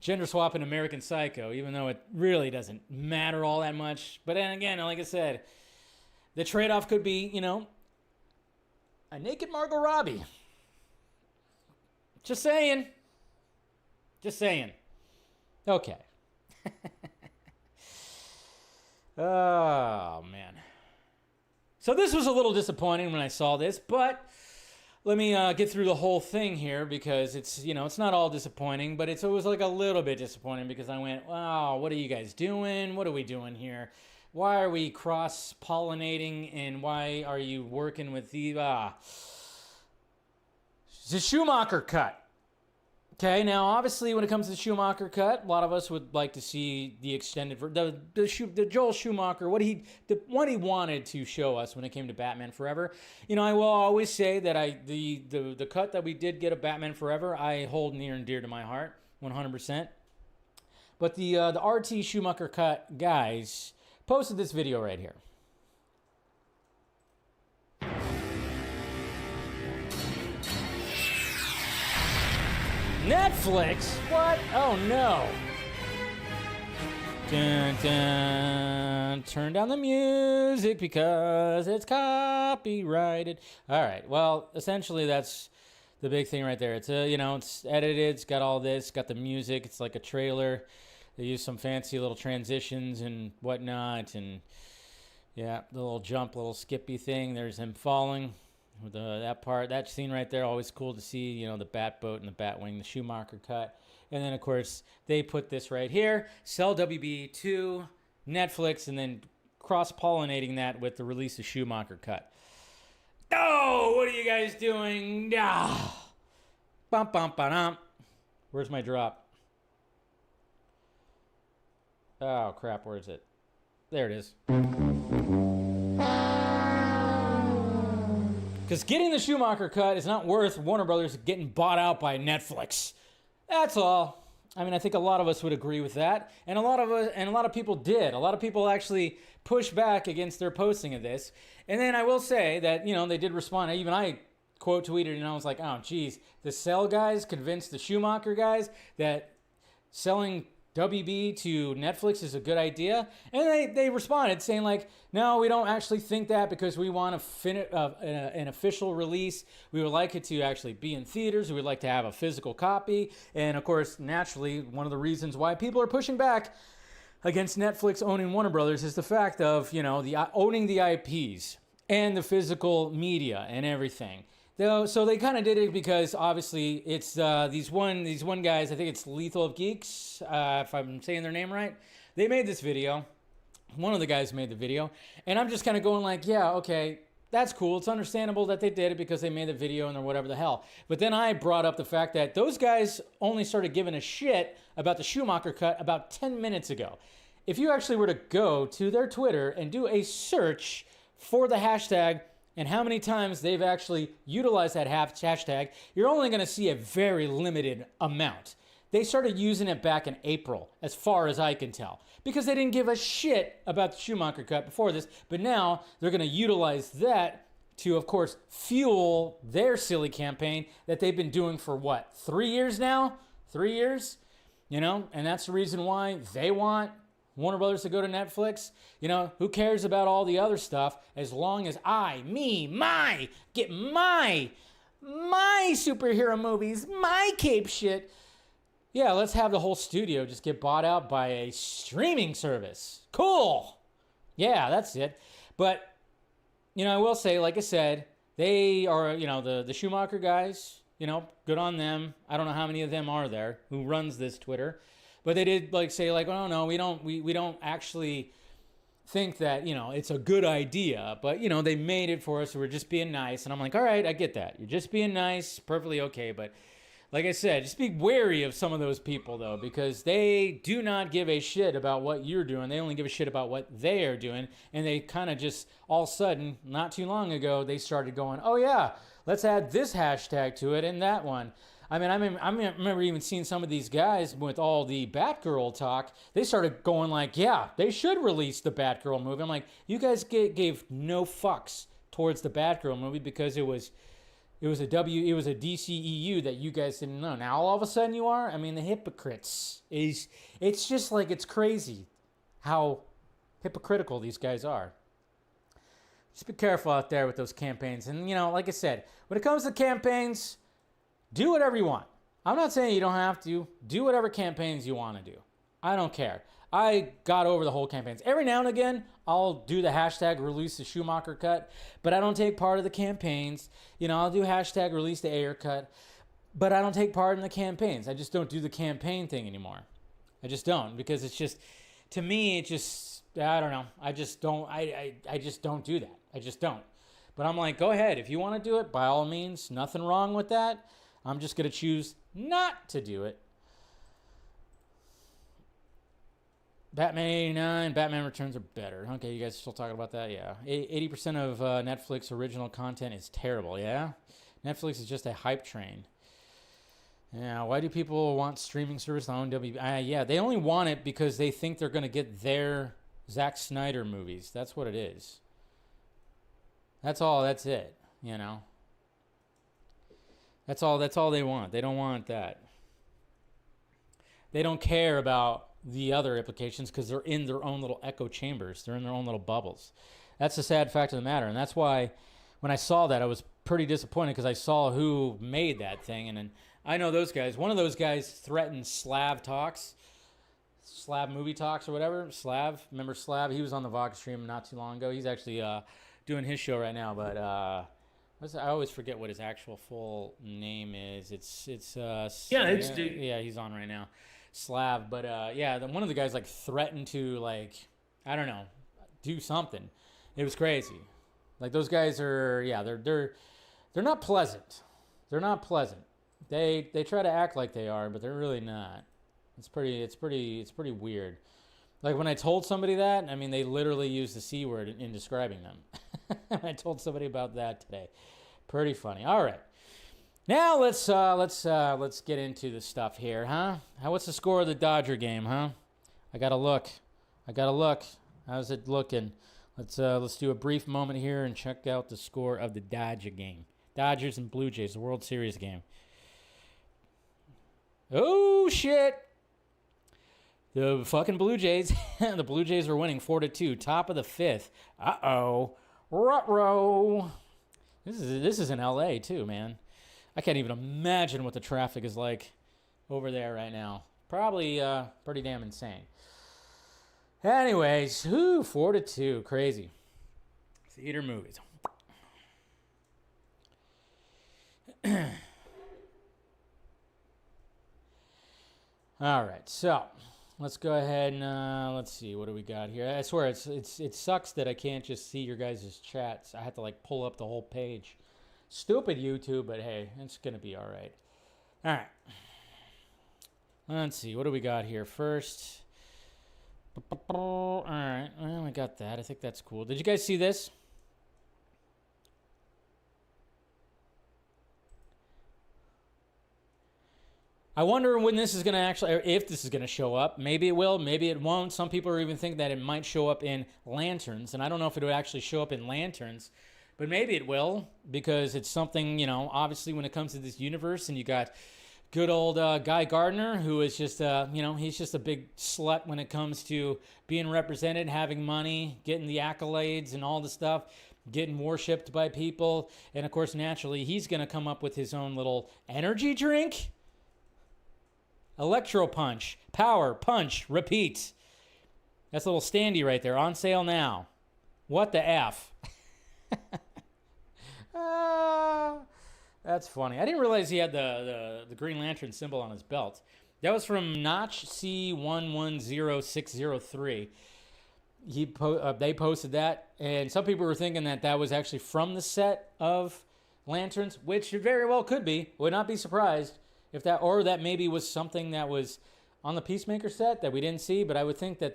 American Psycho, even though it really doesn't matter all that much. But then again, like I said, the trade-off could be, a naked Margot Robbie. Just saying. Okay. Oh, man. So this was a little disappointing when I saw this, but let me get through the whole thing here because it's not all disappointing, but it was like a little bit disappointing because I went, wow, what are you guys doing? What are we doing here? Why are we cross-pollinating and why are you working with the Schumacher Cut? Okay, now obviously when it comes to the Schumacher cut, a lot of us would like to see the extended the Joel Schumacher, what he wanted to show us when it came to Batman Forever. You know, I will always say that the cut that we did get of Batman Forever, I hold near and dear to my heart, 100%. But the RT Schumacher cut guys posted this video right here. Netflix? What? Oh no. Dun, dun. Turn down the music because it's copyrighted. All right. Well, essentially that's the big thing right there. It's it's edited. It's got all this. Got the music. It's like a trailer. They use some fancy little transitions and whatnot, and yeah, the little jump, little skippy thing. There's him falling. With that scene right there, always cool to see, you know, the Batboat and the Batwing, the Schumacher cut. And then, of course, they put this right here, sell WB to Netflix, and then cross-pollinating that with the release of Schumacher cut. Oh, what are you guys doing? Ah. Bum, bum, ba-dum. Where's my drop? Oh, crap, where is it? There it is. Because getting the Schumacher cut is not worth Warner Brothers getting bought out by Netflix. That's all. I mean, I think a lot of us would agree with that, and a lot of people did. A lot of people actually pushed back against their posting of this. And then I will say that, you know, they did respond. Even I quote tweeted, and I was like, oh, geez, the Cell guys convinced the Schumacher guys that selling WB to Netflix is a good idea, and they responded saying like, no, we don't actually think that, because we want to an official release. We would like it to actually be in theaters. We would like to have a physical copy, and of course, naturally, one of the reasons why people are pushing back against Netflix owning Warner Brothers is the fact of, you know, owning the IPs and the physical media and everything. So they kind of did it because obviously it's these one guys, I think it's Lethal of Geeks, if I'm saying their name right. They made this video. One of the guys made the video, and I'm just kind of going like, yeah, okay, that's cool. It's understandable that they did it because they made the video and or whatever the hell. But then I brought up the fact that those guys only started giving a shit about the Schumacher cut about 10 minutes ago. If you actually were to go to their Twitter and do a search for the hashtag and how many times they've actually utilized that hashtag, you're only going to see a very limited amount. They started using it back in April, as far as I can tell, because they didn't give a shit about the Schumacher cut before this, but now they're going to utilize that to, of course, fuel their silly campaign that they've been doing for, what, 3 years now? 3 years? You know, and that's the reason why they want Warner Brothers to go to Netflix. You know, who cares about all the other stuff as long as get my superhero movies, my cape shit. Yeah, let's have the whole studio just get bought out by a streaming service. Cool. Yeah, that's it. But, you know, I will say, like I said, they are, you know, the Schumacher guys, you know, good on them. I don't know how many of them are there who runs this Twitter. But they did like say like, oh no, we don't actually think that, you know, it's a good idea. But, you know, they made it for us. So we're just being nice. And I'm like, all right, I get that. You're just being nice, perfectly okay. But like I said, just be wary of some of those people though, because they do not give a shit about what you're doing. They only give a shit about what they are doing. And they kind of just all of a sudden, not too long ago, they started going, oh yeah, let's add this hashtag to it and that one. I remember even seeing some of these guys with all the Batgirl talk. They started going like, yeah, they should release the Batgirl movie. I'm like, you guys gave no fucks towards the Batgirl movie because it was a DCEU that you guys didn't know. Now all of a sudden you are? I mean, the hypocrites it's just like, it's crazy how hypocritical these guys are. Just be careful out there with those campaigns. And, you know, like I said, when it comes to campaigns, do whatever you want. I'm not saying you don't have to. Do whatever campaigns you want to do. I don't care. I got over the whole campaigns. Every now and again, I'll do the hashtag release the Schumacher cut, but I don't take part of the campaigns. You know, I'll do hashtag release the Ayer cut, but I don't take part in the campaigns. I just don't do the campaign thing anymore. I just don't, because it's just, to me, it just, I don't know. I just don't do that. I just don't. But I'm like, go ahead. If you want to do it, by all means, nothing wrong with that. I'm just going to choose not to do it. Batman 89, Batman Returns are better. Okay, you guys are still talking about that? Yeah. 80% of Netflix original content is terrible, yeah? Netflix is just a hype train. Yeah, why do people want streaming service on WB? Yeah, they only want it because they think they're going to get their Zack Snyder movies. That's what it is. That's all, that's it, you know? That's all they want. They don't want that. They don't care about the other implications because they're in their own little echo chambers. They're in their own little bubbles. That's the sad fact of the matter. And that's why when I saw that, I was pretty disappointed because I saw who made that thing. And then I know those guys. One of those guys threatened Slav Talks, Slav Movie Talks or whatever. Slav, remember Slav? He was on the Vox stream not too long ago. He's actually doing his show right now. But I always forget what his actual full name is. Yeah, he's on right now. Slav, but one of the guys like threatened to like, I don't know, do something. It was crazy. Like those guys are, they're not pleasant. They're not pleasant. They try to act like they are, but they're really not. It's pretty weird. Like when I told somebody that, I mean, they literally used the C word in describing them. I told somebody about that today. Pretty funny. All right. Now let's get into the stuff here, huh? What's the score of the Dodger game, huh? I gotta look. How's it looking? Let's do a brief moment here and check out the score of the Dodger game. Dodgers and Blue Jays, the World Series game. Oh shit! The fucking Blue Jays. The Blue Jays are winning 4-2, top of the fifth. Uh-oh, ruh-roh. This is in L.A. too, man. I can't even imagine what the traffic is like over there right now. Probably pretty damn insane. Anyways, 4-2, crazy. Theater movies. All right, so let's go ahead and let's see, what do we got here? I swear it sucks that I can't just see your guys' chats. I have to like pull up the whole page. Stupid YouTube, but hey, it's gonna be all right. All right. Let's see, what do we got here first? All right, well, I got that. I think that's cool. Did you guys see this? I wonder when this is going to actually, or if this is going to show up. Maybe it will, maybe it won't. Some people are even thinking that it might show up in Lanterns, and I don't know if it would actually show up in Lanterns, but maybe it will, because it's something, you know, obviously when it comes to this universe, and you got good old Guy Gardner, who is just, you know, he's just a big slut when it comes to being represented, having money, getting the accolades and all the stuff, getting worshipped by people, and of course, naturally, he's going to come up with his own little energy drink. Electro Punch, Power, Punch, Repeat. That's a little standee right there, on sale now. What the F? That's funny. I didn't realize he had the Green Lantern symbol on his belt. That was from Notch C110603. They posted that, and some people were thinking that that was actually from the set of Lanterns, which it very well could be. Would not be surprised if that, or that maybe was something that was on the Peacemaker set that we didn't see, but I would think that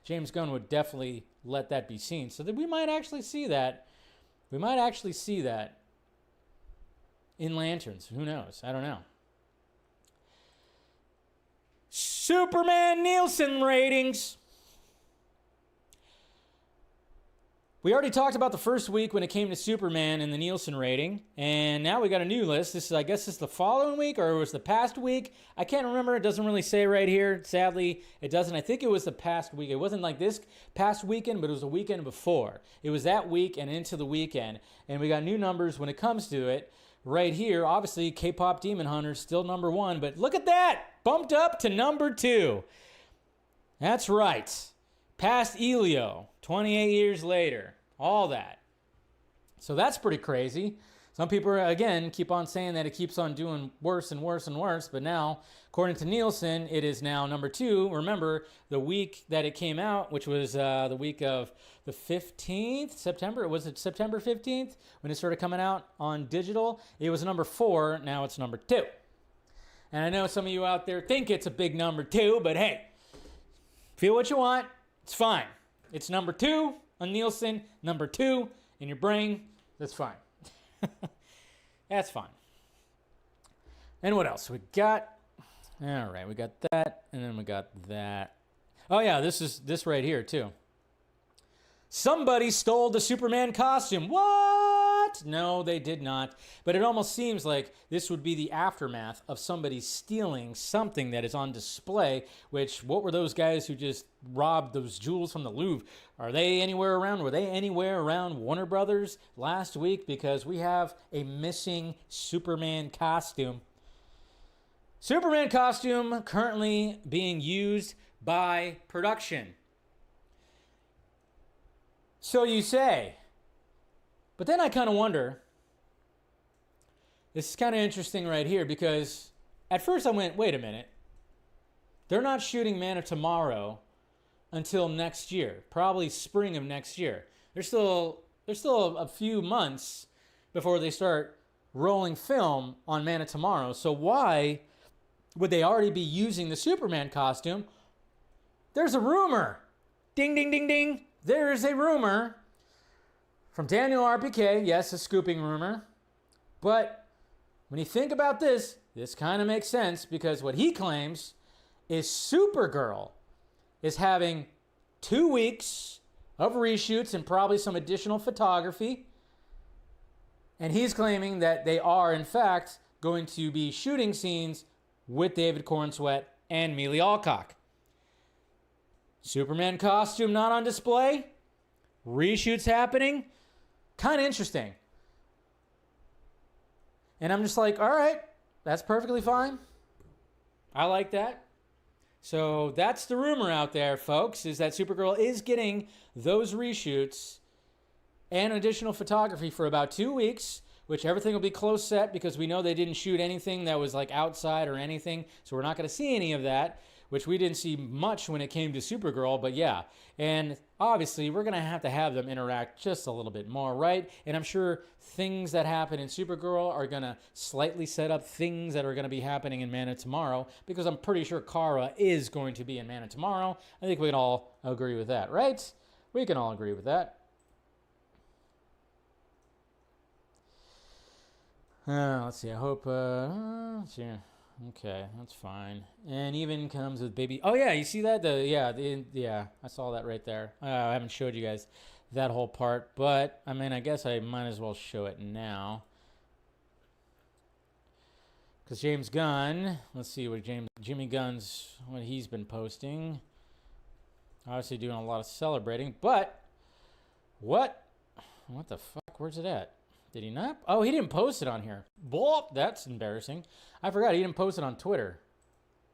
James Gunn would definitely let that be seen, so that we might actually see that. We might actually see that in Lanterns. Who knows? I don't know. Superman Nielsen ratings. We already talked about the first week when it came to Superman and the Nielsen rating, and now we got a new list. I guess this is the following week, or it was the past week. I can't remember. It doesn't really say right here. Sadly, it doesn't. I think it was the past week. It wasn't like this past weekend, but it was the weekend before. It was that week and into the weekend, and we got new numbers when it comes to it. Right here, obviously, K-Pop Demon Hunter's still number one, but look at that! Bumped up to number 2. That's right. Past Elio, 28 years later. All that. So that's pretty crazy. Some people, again, keep on saying that it keeps on doing worse and worse and worse, but now, according to Nielsen, it is now number 2. Remember, the week that it came out, which was the week of the 15th, September, was it September 15th, when it started coming out on digital? It was number 4, now it's number 2. And I know some of you out there think it's a big number 2, but hey, feel what you want, it's fine. It's number 2 on Nielsen, number 2 in your brain, that's fine. That's fine. And what else we got? All right, we got that, and then we got that. Oh yeah, this right here too. Somebody stole the Superman costume. What? No, they did not. But it almost seems like this would be the aftermath of somebody stealing something that is on display, which, what were those guys who just robbed those jewels from the Louvre? Are they anywhere around? Were they anywhere around Warner Brothers last week? Because we have a missing Superman costume. Superman costume currently being used by production. So you say. But then I kind of wonder, this is kind of interesting right here, because at first I went, wait a minute. They're not shooting Man of Tomorrow until next year, probably spring of next year. There's still a few months before they start rolling film on Man of Tomorrow. So why would they already be using the Superman costume? There's a rumor. Ding, ding, ding, ding. There is a rumor from Daniel RPK. Yes, a scooping rumor. But when you think about this kind of makes sense, because what he claims is Supergirl is having 2 weeks of reshoots and probably some additional photography. And he's claiming that they are, in fact, going to be shooting scenes with David Cornsweet and Mealy Alcock. Superman costume not on display. Reshoots happening. Kind of interesting. And I'm just like, all right, that's perfectly fine. I like that. So that's the rumor out there, folks, is that Supergirl is getting those reshoots and additional photography for about 2 weeks, which everything will be close set because we know they didn't shoot anything that was like outside or anything. So we're not going to see any of that, which we didn't see much when it came to Supergirl, but yeah. And obviously, we're going to have them interact just a little bit more, right? And I'm sure things that happen in Supergirl are going to slightly set up things that are going to be happening in Man of Tomorrow, because I'm pretty sure Kara is going to be in Man of Tomorrow. I think we can all agree with that, right? We can all agree with that. Let's see, I hope, yeah. Okay, that's fine. And even comes with baby. Oh yeah, you see that? Yeah, I saw that right there. I haven't showed you guys that whole part, but I mean, I guess I might as well show it now. Because James Gunn, let's see what Jimmy Gunn's, what he's been posting. Obviously doing a lot of celebrating, but what the fuck? Where's it at? Did he not? Oh, he didn't post it on here. Blah, that's embarrassing. I forgot he didn't post it on Twitter.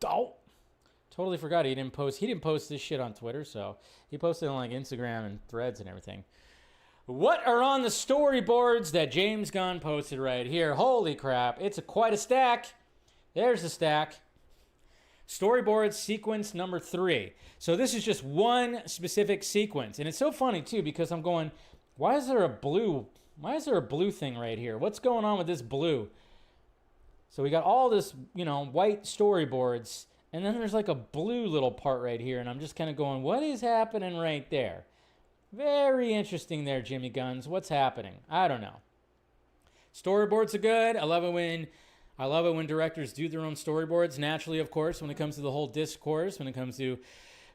Oh, totally forgot he didn't post this shit on Twitter, so he posted on like Instagram and Threads and everything. What are on the storyboards that James Gunn posted right here? Holy crap, it's quite a stack. There's the stack. Storyboard sequence number 3. So this is just one specific sequence, and it's so funny too, because I'm going, why is there a blue thing right here? What's going on with this blue? So we got all this, white storyboards, and then there's like a blue little part right here, and I'm just kind of going, what is happening right there? Very interesting there, Jimmy Guns. What's happening? I don't know. Storyboards are good. I love it when directors do their own storyboards. Naturally, of course, when it comes to the whole discourse, when it comes to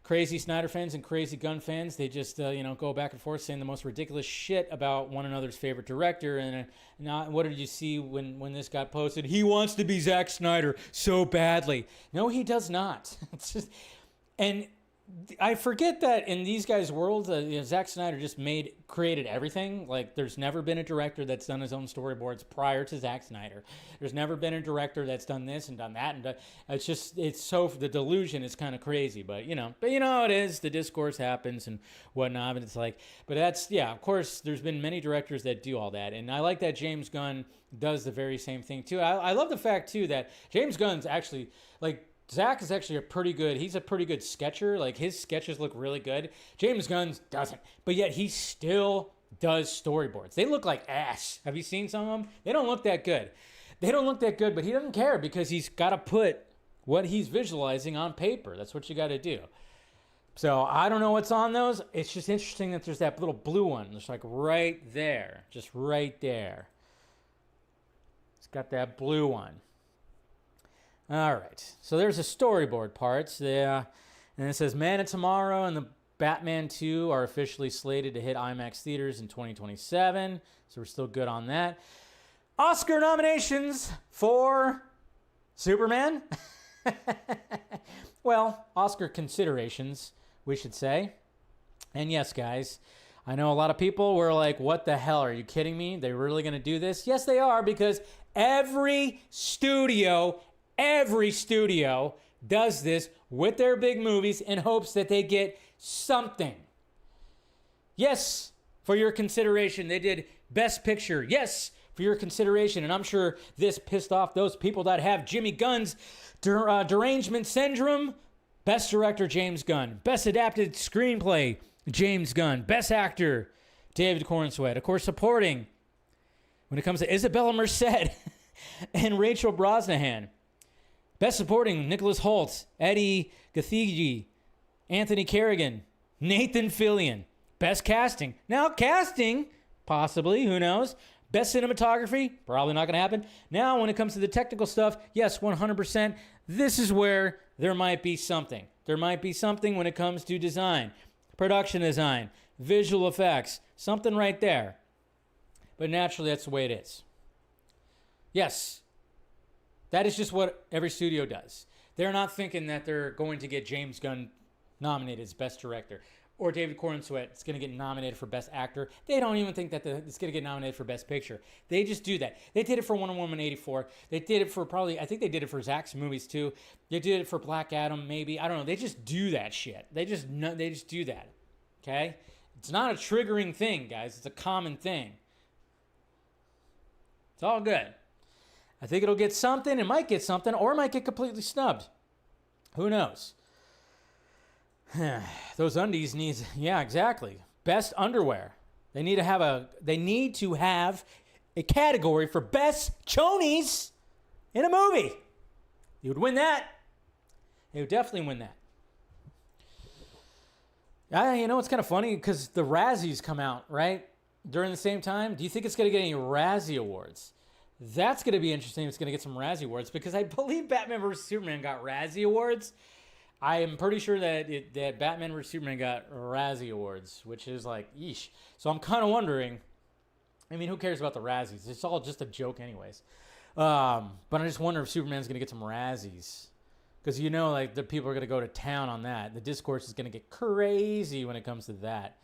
crazy Snyder fans and crazy Gunn fans, they just go back and forth saying the most ridiculous shit about one another's favorite director. And what did you see when this got posted? He wants to be Zack Snyder so badly. No, he does not. It's just, and I forget that in these guys' worlds, Zack Snyder just created everything. Like, there's never been a director that's done his own storyboards prior to Zack Snyder. There's never been a director that's done this and done that, and it's so the delusion is kind of crazy. But you know how it is. The discourse happens and whatnot, and it's like, but that's of course, there's been many directors that do all that, and I like that James Gunn does the very same thing too. I love the fact too that James Gunn's actually like. Zack is actually he's a pretty good sketcher. Like, his sketches look really good. James Gunn doesn't. But yet he still does storyboards. They look like ass. Have you seen some of them? They don't look that good. But he doesn't care because he's got to put what he's visualizing on paper. That's what you got to do. So I don't know what's on those. It's just interesting that there's that little blue one. It's like right there. Just right there. It's got that blue one. All right, so there's the storyboard parts. Yeah, and it says Man of Tomorrow and the Batman 2 are officially slated to hit IMAX theaters in 2027, so we're still good on that. Oscar nominations for Superman. Well, Oscar considerations, we should say. And yes, guys, I know a lot of people were like, what the hell, are you kidding me? They're really going to do this? Yes, they are, because every studio does this with their big movies in hopes that they get something. Yes, for your consideration, they did Best Picture. Yes, for your consideration. And I'm sure this pissed off those people that have Jimmy Gunn's derangement syndrome. Best Director, James Gunn. Best Adapted Screenplay, James Gunn. Best Actor, David Corenswet. Of course, supporting, when it comes to Isabella Merced and Rachel Brosnahan. Best Supporting, Nicholas Hoult, Eddie Gathegi, Anthony Carrigan, Nathan Fillion. Best Casting. Now, casting, possibly, who knows? Best Cinematography, probably not going to happen. Now, when it comes to the technical stuff, yes, 100%. This is where there might be something. There might be something when it comes to design, production design, visual effects, something right there. But naturally, that's the way it is. Yes. That is just what every studio does. They're not thinking that they're going to get James Gunn nominated as Best Director or David Corenswet is going to get nominated for Best Actor. They don't even think that it's going to get nominated for Best Picture. They just do that. They did it for Wonder Woman 84. They did it for I think they did it for Zack's movies too. They did it for Black Adam maybe. I don't know. They just do that shit. They just do that. Okay? It's not a triggering thing, guys. It's a common thing. It's all good. I think it'll get something. It might get something, or it might get completely snubbed. Who knows? Those undies needs, yeah, exactly. Best underwear. They need to have a category for best chonies in a movie. You would win that. They would definitely win that. It's kind of funny because the Razzies come out, right? During the same time. Do you think it's going to get any Razzie Awards? That's going to be interesting. It's going to get some Razzie Awards because I believe Batman vs. Superman got Razzie Awards. I am pretty sure that Batman vs. Superman got Razzie Awards, which is like, yeesh. So I'm kind of wondering, I mean, who cares about the Razzies? It's all just a joke anyways. But I just wonder if Superman's going to get some Razzies. Because like the people are going to go to town on that. The discourse is going to get crazy when it comes to that.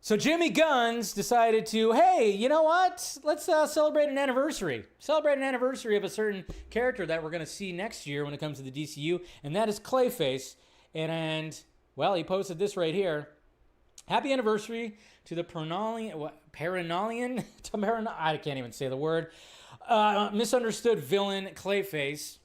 So Jimmy Gunn's decided to, hey, you know what? Let's celebrate an anniversary. Celebrate an anniversary of a certain character that we're going to see next year when it comes to the DCU, and that is Clayface. And well, he posted this right here. Happy anniversary to the Paranolian, I can't even say the word, misunderstood villain Clayface.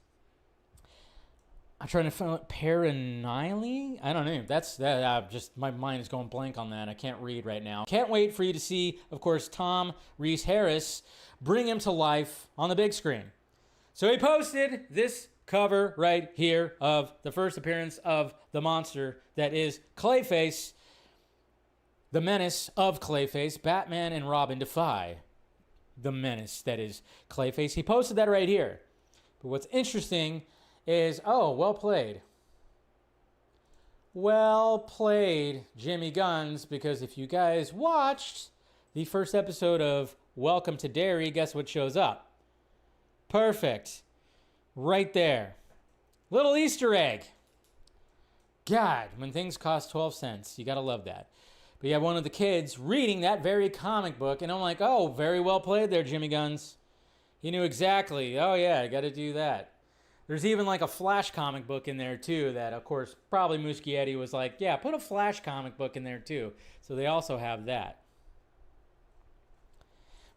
I'm trying to find Paranile? I don't know. That's that. Just my mind is going blank on that. I can't read right now. Can't wait for you to see, of course, Tom Reese Harris bring him to life on the big screen. So he posted this cover right here of the first appearance of the monster that is Clayface, the menace of Clayface. Batman and Robin defy the menace that is Clayface. He posted that right here. But what's interesting is, well played. Well played, Jimmy Guns, because if you guys watched the first episode of Welcome to Derry, guess what shows up? Perfect. Right there. Little Easter egg. God, when things cost 12 cents, you gotta love that. But you have one of the kids reading that very comic book, and I'm like, oh, very well played there, Jimmy Guns. He knew exactly, oh yeah, I gotta do that. There's even like a Flash comic book in there too that, of course, probably Muschietti was like, yeah, put a Flash comic book in there too. So they also have that.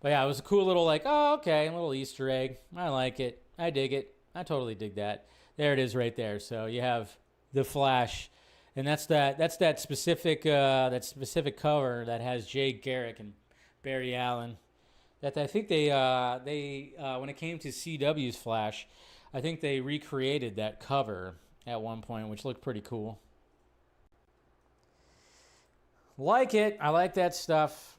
But yeah, it was a cool little like, oh, okay, a little Easter egg. I like it. I dig it. I totally dig that. There it is right there. So you have the Flash, and that's that specific cover that has Jay Garrick and Barry Allen. That I think they when it came to CW's Flash, I think they recreated that cover at one point, which looked pretty cool. Like it. I like that stuff.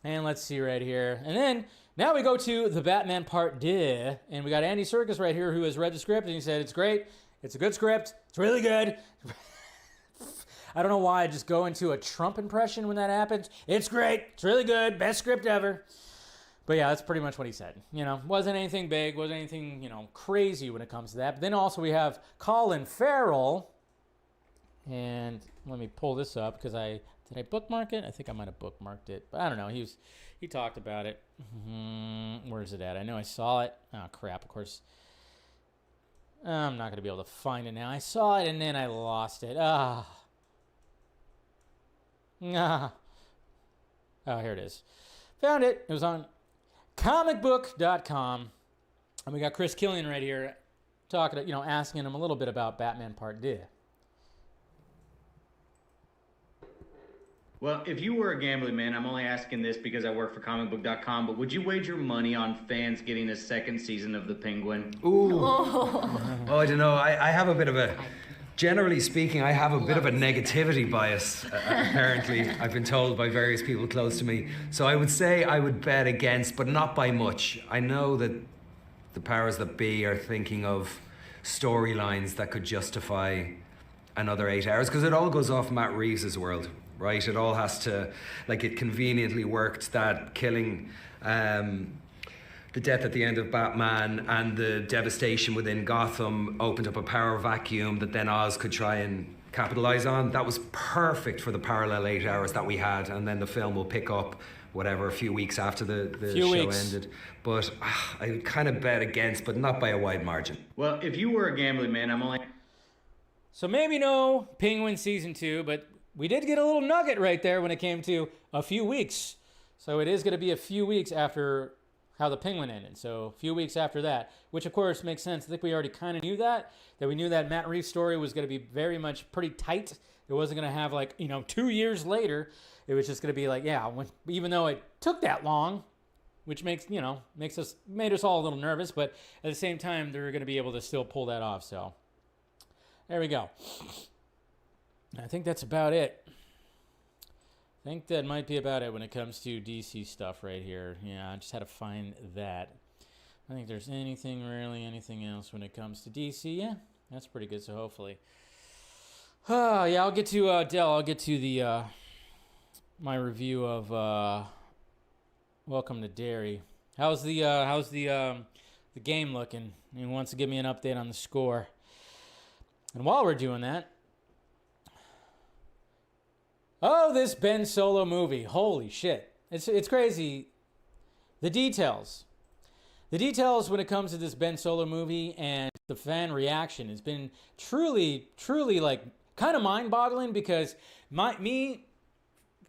And let's see right here. And then now we go to the Batman Part 2, and we got Andy Serkis right here who has read the script, and he said it's great. It's a good script. It's really good. I don't know why I just go into a Trump impression when that happens. It's great. It's really good. Best script ever. But yeah, that's pretty much what he said. You know, wasn't anything big, wasn't anything, you know, crazy when it comes to that. But then also we have Colin Farrell. And let me pull this up because did I bookmark it? I think I might have bookmarked it. But I don't know. He talked about it. Where is it at? I know I saw it. Oh, crap. Of course. I'm not going to be able to find it now. I saw it and then I lost it. Oh, here it is. Found it. It was on comicbook.com. And we got Chris Killian right here talking, you know, asking him a little bit about Batman Part 2. Well, if you were a gambling man, I'm only asking this because I work for comicbook.com, but would you wager money on fans getting a second season of The Penguin? Ooh. Oh, I don't know. I have a bit of a... Generally speaking, I have a bit of a negativity bias, apparently. I've been told by various people close to me. So I would say I would bet against, but not by much. I know that the powers that be are thinking of storylines that could justify another 8 hours, because it all goes off Matt Reeves' world, right? It all has to, like, it conveniently worked that killing the death at the end of Batman and the devastation within Gotham opened up a power vacuum that then Oz could try and capitalize on. That was perfect for the parallel 8 hours that we had, and then the film will pick up whatever a few weeks after the show ended. But I kind of bet against, but not by a wide margin. Well, if you were a gambling man, I'm only... So maybe no Penguin Season 2, but we did get a little nugget right there when it came to a few weeks. So it is going to be a few weeks after how the Penguin ended. So a few weeks after that, which of course makes sense. I think we already kind of knew that we knew that Matt Reeves' story was going to be very much pretty tight. It wasn't going to have, like, 2 years later. It was just going to be like, yeah, even though it took that long, which made us all a little nervous, but at the same time, they're going to be able to still pull that off. So there we go. I think that's about it. I think that might be about it when it comes to DC stuff right here. Yeah, I just had to find that. I think there's anything else when it comes to DC. Yeah, that's pretty good. So hopefully, yeah, I'll get to Dell. I'll get to the my review of Welcome to Derry. How's the game looking? He wants to give me an update on the score. And while we're doing that. Oh, this Ben Solo movie. Holy shit. It's crazy. The details when it comes to this Ben Solo movie and the fan reaction has been truly, like, kind of mind-boggling, because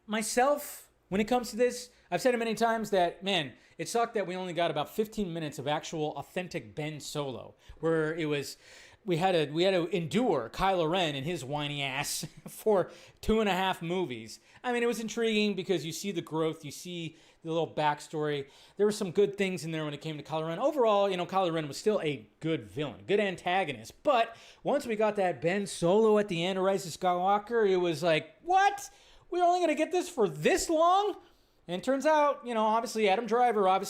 myself, when it comes to this, I've said it many times that, man, it sucked that we only got about 15 minutes of actual authentic Ben Solo, where it was... We had to endure Kylo Ren and his whiny ass for 2.5 movies. I mean, it was intriguing because you see the growth, you see the little backstory. There were some good things in there when it came to Kylo Ren. Overall, Kylo Ren was still a good villain, good antagonist. But once we got that Ben Solo at the end of Rise of Skywalker, it was like, what? We're only going to get this for this long? And it turns out, obviously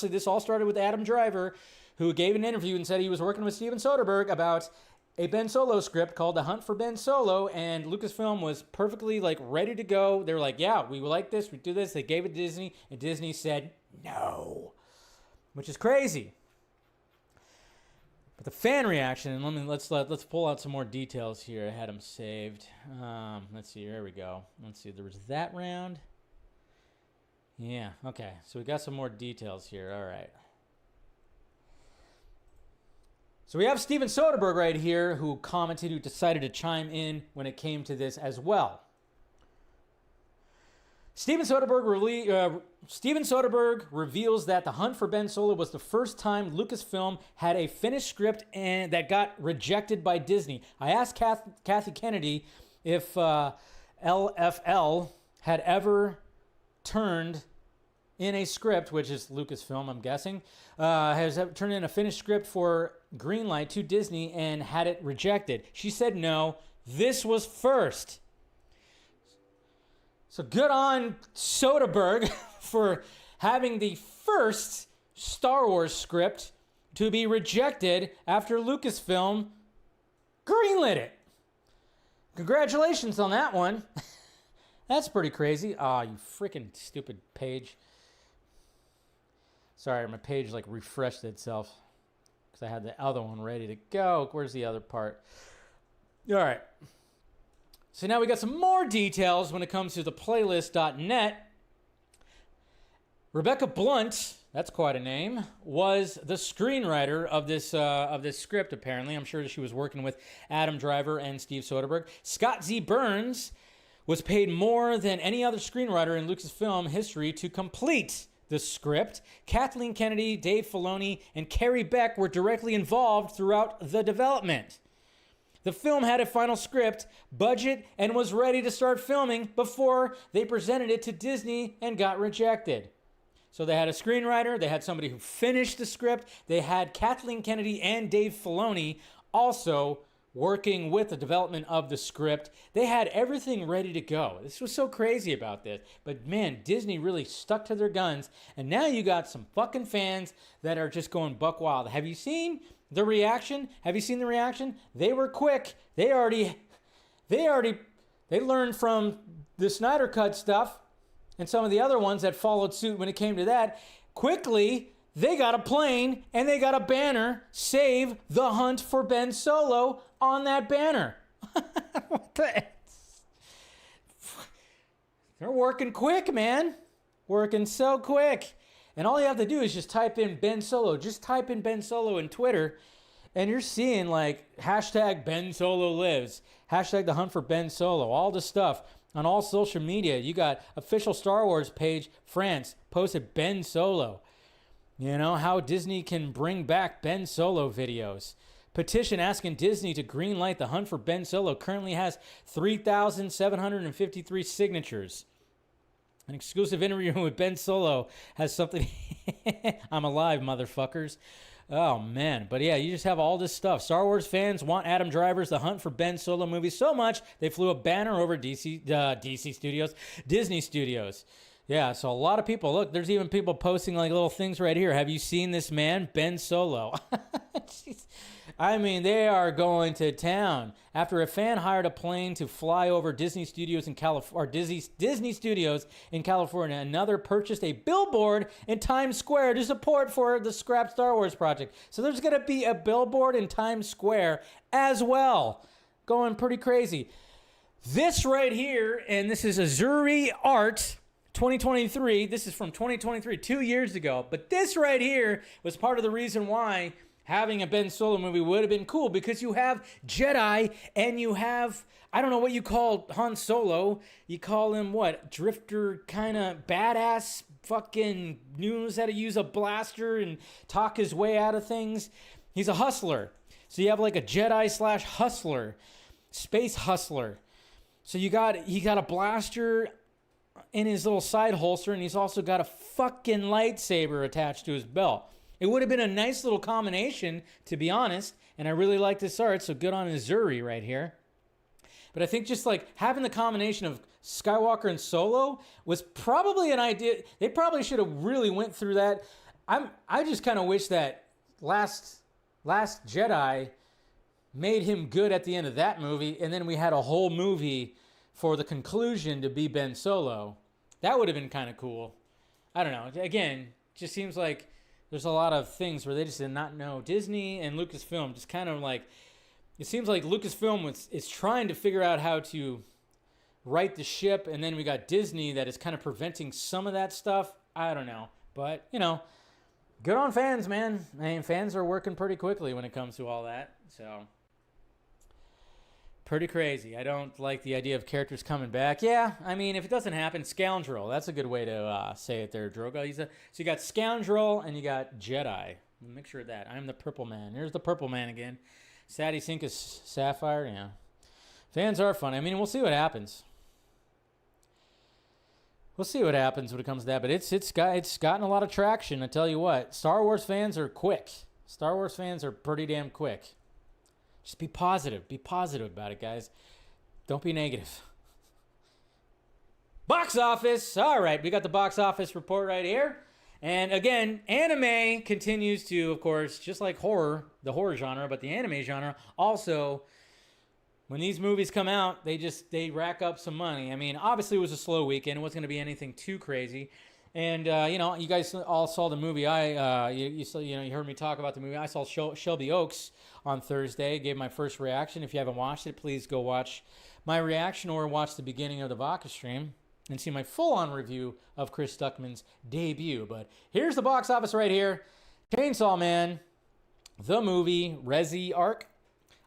this all started with Adam Driver, who gave an interview and said he was working with Steven Soderbergh about a Ben Solo script called The Hunt for Ben Solo, and Lucasfilm was perfectly, like, ready to go. They were like, yeah, we like this, we do this. They gave it to Disney, and Disney said no, which is crazy. But the fan reaction, and let's pull out some more details here. I had them saved. Let's see. There we go. Let's see. There was that round. Yeah. Okay. So we got some more details here. All right. So we have Steven Soderbergh right here, who commented, who decided to chime in when it came to this as well. Steven Soderbergh reveals that The Hunt for Ben Solo was the first time Lucasfilm had a finished script and that got rejected by Disney. I asked Kathy Kennedy if LFL had ever turned in a script, which is Lucasfilm, I'm guessing, has ever turned in a finished script for Greenlight to Disney and had it rejected. She said no, this was first. So good on Soderbergh for having the first Star Wars script to be rejected after Lucasfilm greenlit it. Congratulations on that one. That's pretty crazy. Ah, you freaking stupid page. Sorry, my page like refreshed itself because I had the other one ready to go. Where's the other part? All right. So now we got some more details when it comes to the playlist.net. Rebecca Blunt, that's quite a name, was the screenwriter of this script, apparently. I'm sure she was working with Adam Driver and Steve Soderbergh. Scott Z. Burns was paid more than any other screenwriter in Lucasfilm history to complete the script. Kathleen Kennedy, Dave Filoni, and Carrie Beck were directly involved throughout the development. The film had a final script, budget, and was ready to start filming before they presented it to Disney and got rejected. So they had a screenwriter, they had somebody who finished the script, they had Kathleen Kennedy and Dave Filoni also working with the development of the script. They had everything ready to go. This was so crazy about this. But man, Disney really stuck to their guns, and now you got some fucking fans that are just going buck wild. Have you seen the reaction? Have you seen the reaction? They were quick. They learned from the Snyder Cut stuff and some of the other ones that followed suit when it came to that. Quickly, they got a plane and they got a banner, Save the Hunt for Ben Solo, on that banner. What the? They're working quick, man. Working so quick. And all you have to do is just type in Ben Solo. Just type in Ben Solo in Twitter, and you're seeing like hashtag Ben Solo lives, hashtag the hunt for Ben Solo, all the stuff on all social media. You got official Star Wars page, France, posted Ben Solo. You know, how Disney can bring back Ben Solo videos. Petition asking Disney to greenlight the hunt for Ben Solo currently has 3,753 signatures. An exclusive interview with Ben Solo has something. I'm alive, motherfuckers. Oh, man. But yeah, you just have all this stuff. Star Wars fans want Adam Driver's The Hunt for Ben Solo movie so much, they flew a banner over Disney Studios. Yeah, so a lot of people, look, there's even people posting like little things right here. Have you seen this man, Ben Solo? I mean, they are going to town. After a fan hired a plane to fly over Disney Studios in Disney Studios in California, another purchased a billboard in Times Square to support for the scrapped Star Wars project. So there's going to be a billboard in Times Square as well. Going pretty crazy. This right here, and this is Azuri Art 2023. This is from 2023, 2 years ago. But this right here was part of the reason why having a Ben Solo movie would have been cool, because you have Jedi and you have, I don't know what you call Han Solo. You call him what? Drifter, kind of badass, fucking knows how to use a blaster and talk his way out of things. He's a hustler. So you have like a Jedi / hustler, space hustler. So he got a blaster in his little side holster, and he's also got a fucking lightsaber attached to his belt. It would have been a nice little combination, to be honest, and I really like this art, so good on Azuri right here. But I think just like having the combination of Skywalker and Solo was probably an idea. They probably should have really went through that. I just kind of wish that Last Jedi made him good at the end of that movie, and then we had a whole movie for the conclusion to be Ben Solo. That would have been kind of cool. I don't know. Again, just seems like there's a lot of things where they just did not know. Disney and Lucasfilm just kind of like, it seems like Lucasfilm is trying to figure out how to right the ship, and then we got Disney that is kind of preventing some of that stuff. I don't know, but you know, good on fans, man. I mean, fans are working pretty quickly when it comes to all that, so pretty crazy. I don't like the idea of characters coming back. Yeah, I mean, if it doesn't happen, Scoundrel. That's a good way to say it there, Drogo. So you got Scoundrel and you got Jedi. Make sure of that. I'm the Purple Man. Here's the Purple Man again. Sadie Sink is Sapphire. Yeah, fans are fun. I mean, we'll see what happens. We'll see what happens when it comes to that, but it's gotten a lot of traction. I tell you what, Star Wars fans are quick. Star Wars fans are pretty damn quick. Just be positive. Be positive about it, guys. Don't be negative. Box office. All right, we got the box office report right here. And again, anime continues to, of course, just like horror, the horror genre, but the anime genre also. When these movies come out, they rack up some money. I mean, obviously it was a slow weekend. It wasn't going to be anything too crazy. And you know, you guys all saw the movie. You heard me talk about the movie. I saw Shelby Oaks on Thursday. Gave my first reaction. If you haven't watched it, please go watch my reaction or watch the beginning of the Vodka stream and see my full-on review of Chris Stuckman's debut. But here's the box office right here. Chainsaw Man, the movie, Resi Arc.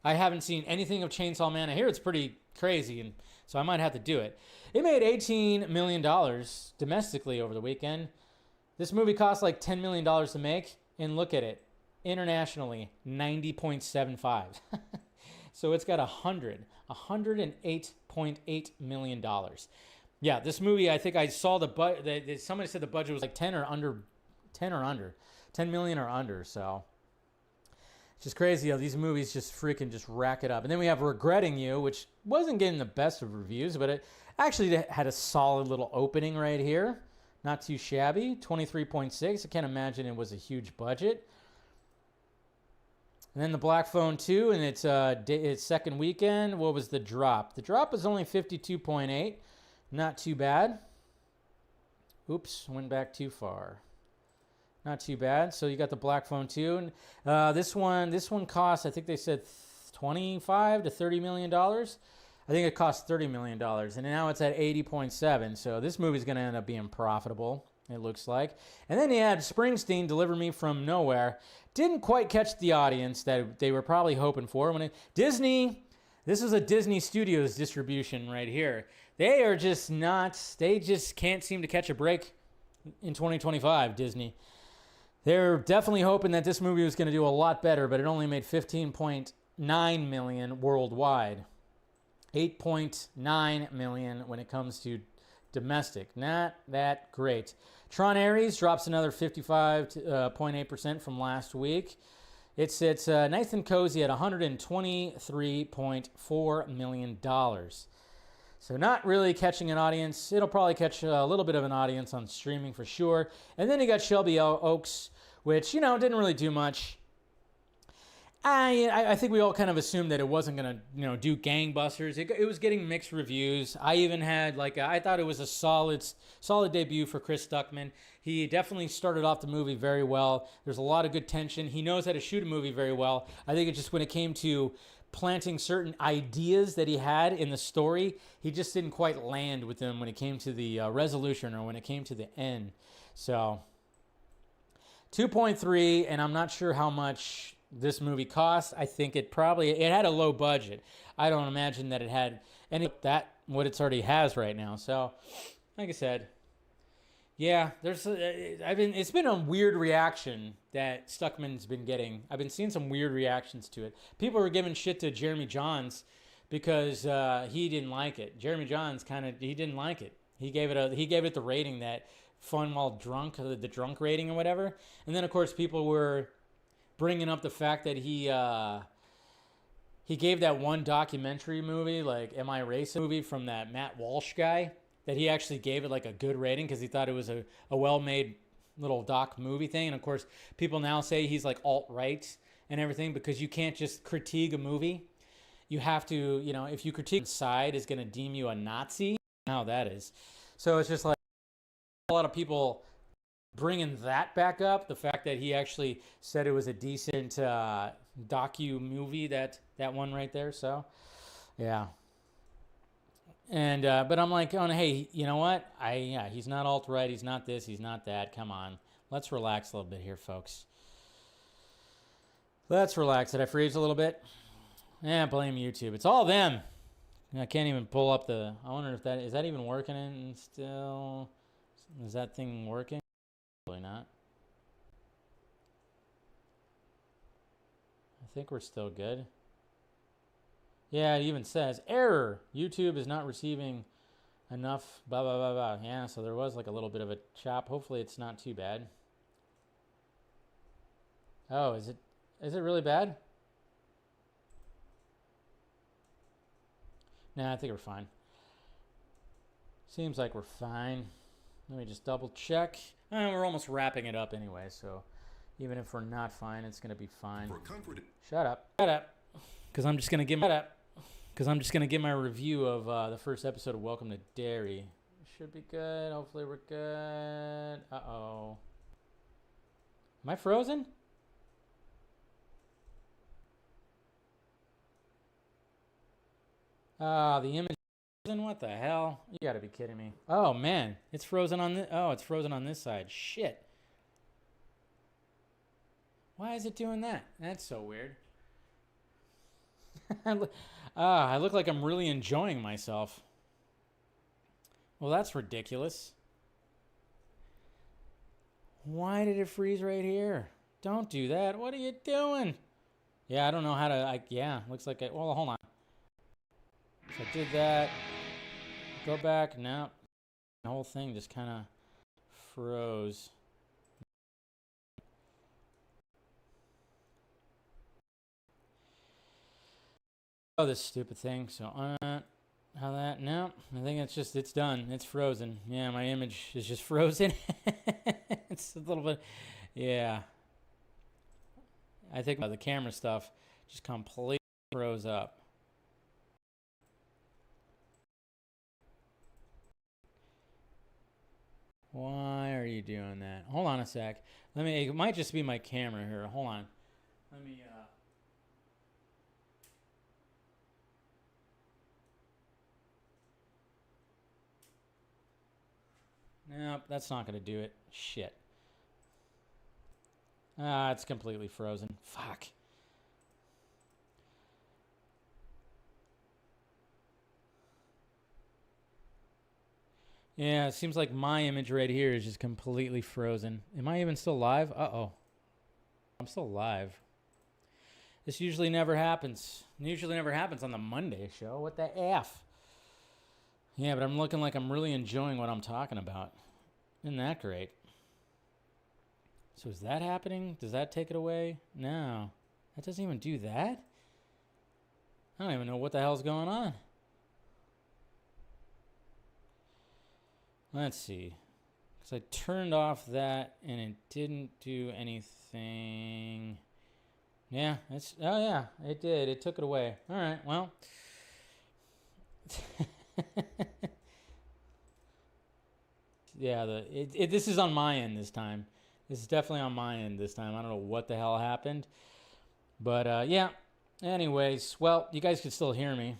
I haven't seen anything of Chainsaw Man. I hear it's pretty crazy, and so I might have to do it. It made $18 million domestically over the weekend. This movie cost like $10 million to make, and look at it. Internationally, 90.75. So it's got $108.8 million. Yeah, this movie, I think I saw somebody said the budget was like 10 million or under, so it's just crazy how these movies just rack it up. And then we have Regretting You, which wasn't getting the best of reviews, but it actually had a solid little opening right here. Not too shabby, 23.6. I can't imagine it was a huge budget. And then The Black Phone 2, and its second weekend. What was the drop? The drop was only 52.8. Not too bad. Oops, went back too far. Not too bad. So you got The Black Phone 2. And this one cost, I think they said $25 to $30 million. I think it cost $30 million. And now it's at 80.7. So this movie's going to end up being profitable, it looks like. And then you had Springsteen, Deliver Me From Nowhere. Didn't quite catch the audience that they were probably hoping for. Disney, this is a Disney Studios distribution right here. They just can't seem to catch a break in 2025, Disney. They're definitely hoping that this movie was going to do a lot better, but it only made $15.9 million worldwide. 8.9 million when it comes to domestic. Not that great. Tron Ares drops another 55.8% from last week. It sits nice and cozy at $123.4 million. So not really catching an audience. It'll probably catch a little bit of an audience on streaming for sure. And then you got Shelby Oaks, which, didn't really do much. I think we all kind of assumed that it wasn't going to, do gangbusters. It was getting mixed reviews. I even had, I thought it was a solid debut for Chris Stuckman. He definitely started off the movie very well. There's a lot of good tension. He knows how to shoot a movie very well. I think it just, when it came to planting certain ideas that he had in the story, he just didn't quite land with them when it came to the resolution or when it came to the end. So 2.3, and I'm not sure how much this movie cost. I think it had a low budget. I don't imagine that it had what it already has right now. So, like I said, yeah, it's been a weird reaction that Stuckman's been getting. I've been seeing some weird reactions to it. People were giving shit to Jeremy Jahns because he didn't like it. Jeremy Jahns he didn't like it. He gave it the rating that fun while drunk, the drunk rating or whatever. And then of course people were bringing up the fact that he gave that one documentary movie, like Am I Racist movie from that Matt Walsh guy, that he actually gave it like a good rating because he thought it was a well-made little doc movie thing. And of course, people now say he's like alt-right and everything because you can't just critique a movie. You have to, if you critique side is going to deem you a Nazi. How that is. So it's just like a lot of people bringing that back up, the fact that he actually said it was a decent docu movie, that one right there. So, yeah. And but I'm like, oh, hey, you know what? He's not alt-right, he's not this, he's not that. Come on, let's relax a little bit here, folks. Let's relax. Did I freeze a little bit? Yeah, blame YouTube. It's all them. I can't even pull up the. I wonder if is that even working in still? Is that thing working? Probably not. I think we're still good. Yeah, it even says error. YouTube is not receiving enough. Blah blah blah blah. Yeah, so there was like a little bit of a chop. Hopefully, it's not too bad. Oh, is it? Is it really bad? Nah, I think we're fine. Seems like we're fine. Let me just double check. We're almost wrapping it up anyway, so even if we're not fine, it's gonna be fine. Shut up. Shut up. Because I'm just gonna give my review of the first episode of Welcome to Derry. Should be good. Hopefully we're good. Uh-oh. Am I frozen? The image is frozen? What the hell? You gotta be kidding me. Oh man, it's frozen on this. Oh, it's frozen on this side. Shit. Why is it doing that? That's so weird. I look like I'm really enjoying myself. Well, that's ridiculous. Why did it freeze right here? Don't do that. What are you doing? Yeah, I don't know how to. Yeah, looks like well, hold on. So I did that. Go back. No. The whole thing just kind of froze. Oh, this stupid thing. So, how that? No. I think it's done. It's frozen. Yeah, my image is just frozen. It's a little bit. Yeah. I think the camera stuff just completely froze up. Why are you doing that? Hold on a sec. It might just be my camera here. Hold on. Let me, Nope, that's not going to do it. Shit. It's completely frozen. Fuck. Yeah, it seems like my image right here is just completely frozen. Am I even still live? Uh-oh. I'm still live. This usually never happens. It usually never happens on the Monday show. What the F? Yeah, but I'm looking like I'm really enjoying what I'm talking about. Isn't that great? So is that happening? Does that take it away? No. That doesn't even do that? I don't even know what the hell's going on. Let's see. Because I turned off that and it didn't do anything. Yeah, oh yeah, it did. It took it away. All right, well. Yeah, this is on my end this time. This is definitely on my end this time. I don't know what the hell happened. But yeah, anyways, well, you guys can still hear me.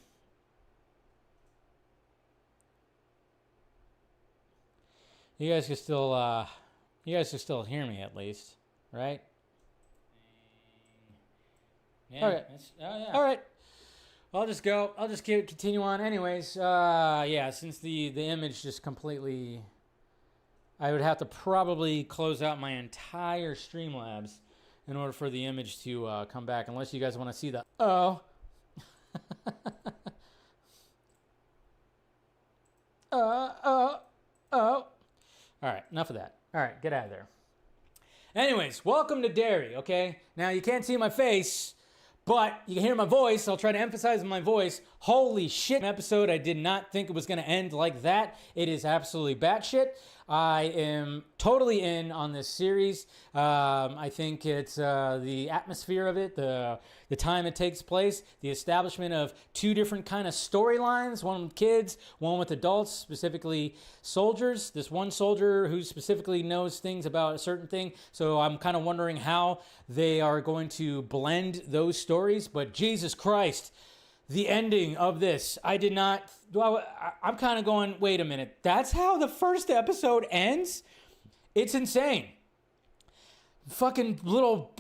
You guys can still hear me at least, right? Yeah. Okay. Oh yeah. All right. I'll just go. I'll just continue on. Anyways, yeah. Since the image just completely, I would have to probably close out my entire Streamlabs in order for the image to come back. Unless you guys want to see the oh. Oh. All right, enough of that. All right, get out of there. Anyways, welcome to Derry, okay? Now, you can't see my face, but you can hear my voice. I'll try to emphasize my voice. Holy shit, episode. I did not think it was going to end like that. It is absolutely batshit. I am totally in on this series. I think it's the atmosphere of it, the time it takes place, the establishment of two different kind of storylines, one with kids, one with adults, specifically soldiers. This one soldier who specifically knows things about a certain thing. So I'm kind of wondering how they are going to blend those stories. But Jesus Christ, the ending of this, I did not... Well, I'm kind of going, wait a minute. That's how the first episode ends? It's insane. Fucking little...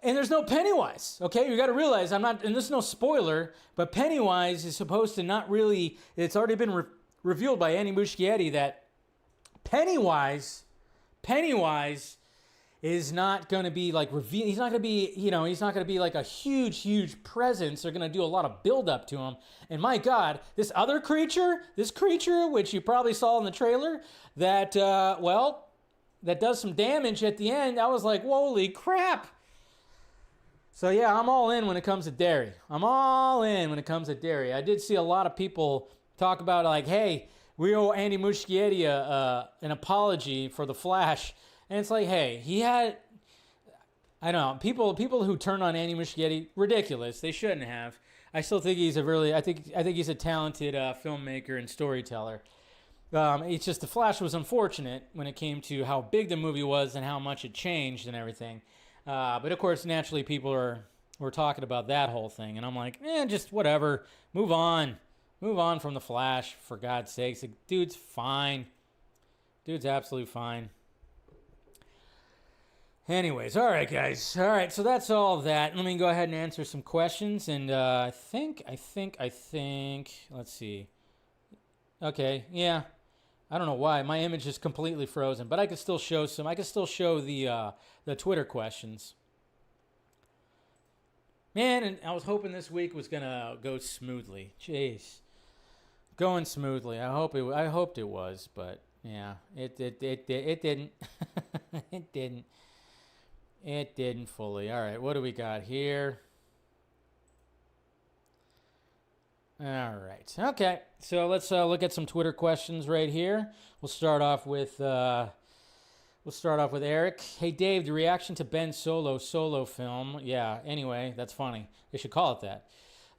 And there's no Pennywise, okay? You got to realize, I'm not... And this is no spoiler, but Pennywise is supposed to not really... It's already been revealed by Andy Muschietti that Pennywise is not going to be like he's not going to be, he's not going to be like a huge presence. They're going to do a lot of build up to him. And my God, this creature, which you probably saw in the trailer, that does some damage at the end. I was like, holy crap. So yeah, I'm all in when it comes to Derry. I did see a lot of people talk about like, hey, we owe Andy Muschietti an apology for The Flash. And it's like, hey, I don't know, people who turn on Andy Muschietti, ridiculous. They shouldn't have. I still think he's I think he's a talented filmmaker and storyteller. It's just The Flash was unfortunate when it came to how big the movie was and how much it changed and everything. But of course, naturally, people were talking about that whole thing, and I'm like, just whatever. Move on from The Flash, for God's sakes. The dude's fine. Dude's absolutely fine. Anyways, all right, guys. All right, so that's all of that. Let me go ahead and answer some questions. And I think, let's see. Okay, yeah. I don't know why. My image is completely frozen, but I can still show the Twitter questions. Man, and I was hoping this week was going to go smoothly. Jeez. Going smoothly. I hoped it was, but yeah, it didn't. It didn't. It didn't fully. All right, what do we got here? All right. Okay, so let's look at some Twitter questions right here. We'll start off with Eric. Hey Dave, the reaction to Ben's solo film. Yeah. Anyway, that's funny. They should call it that.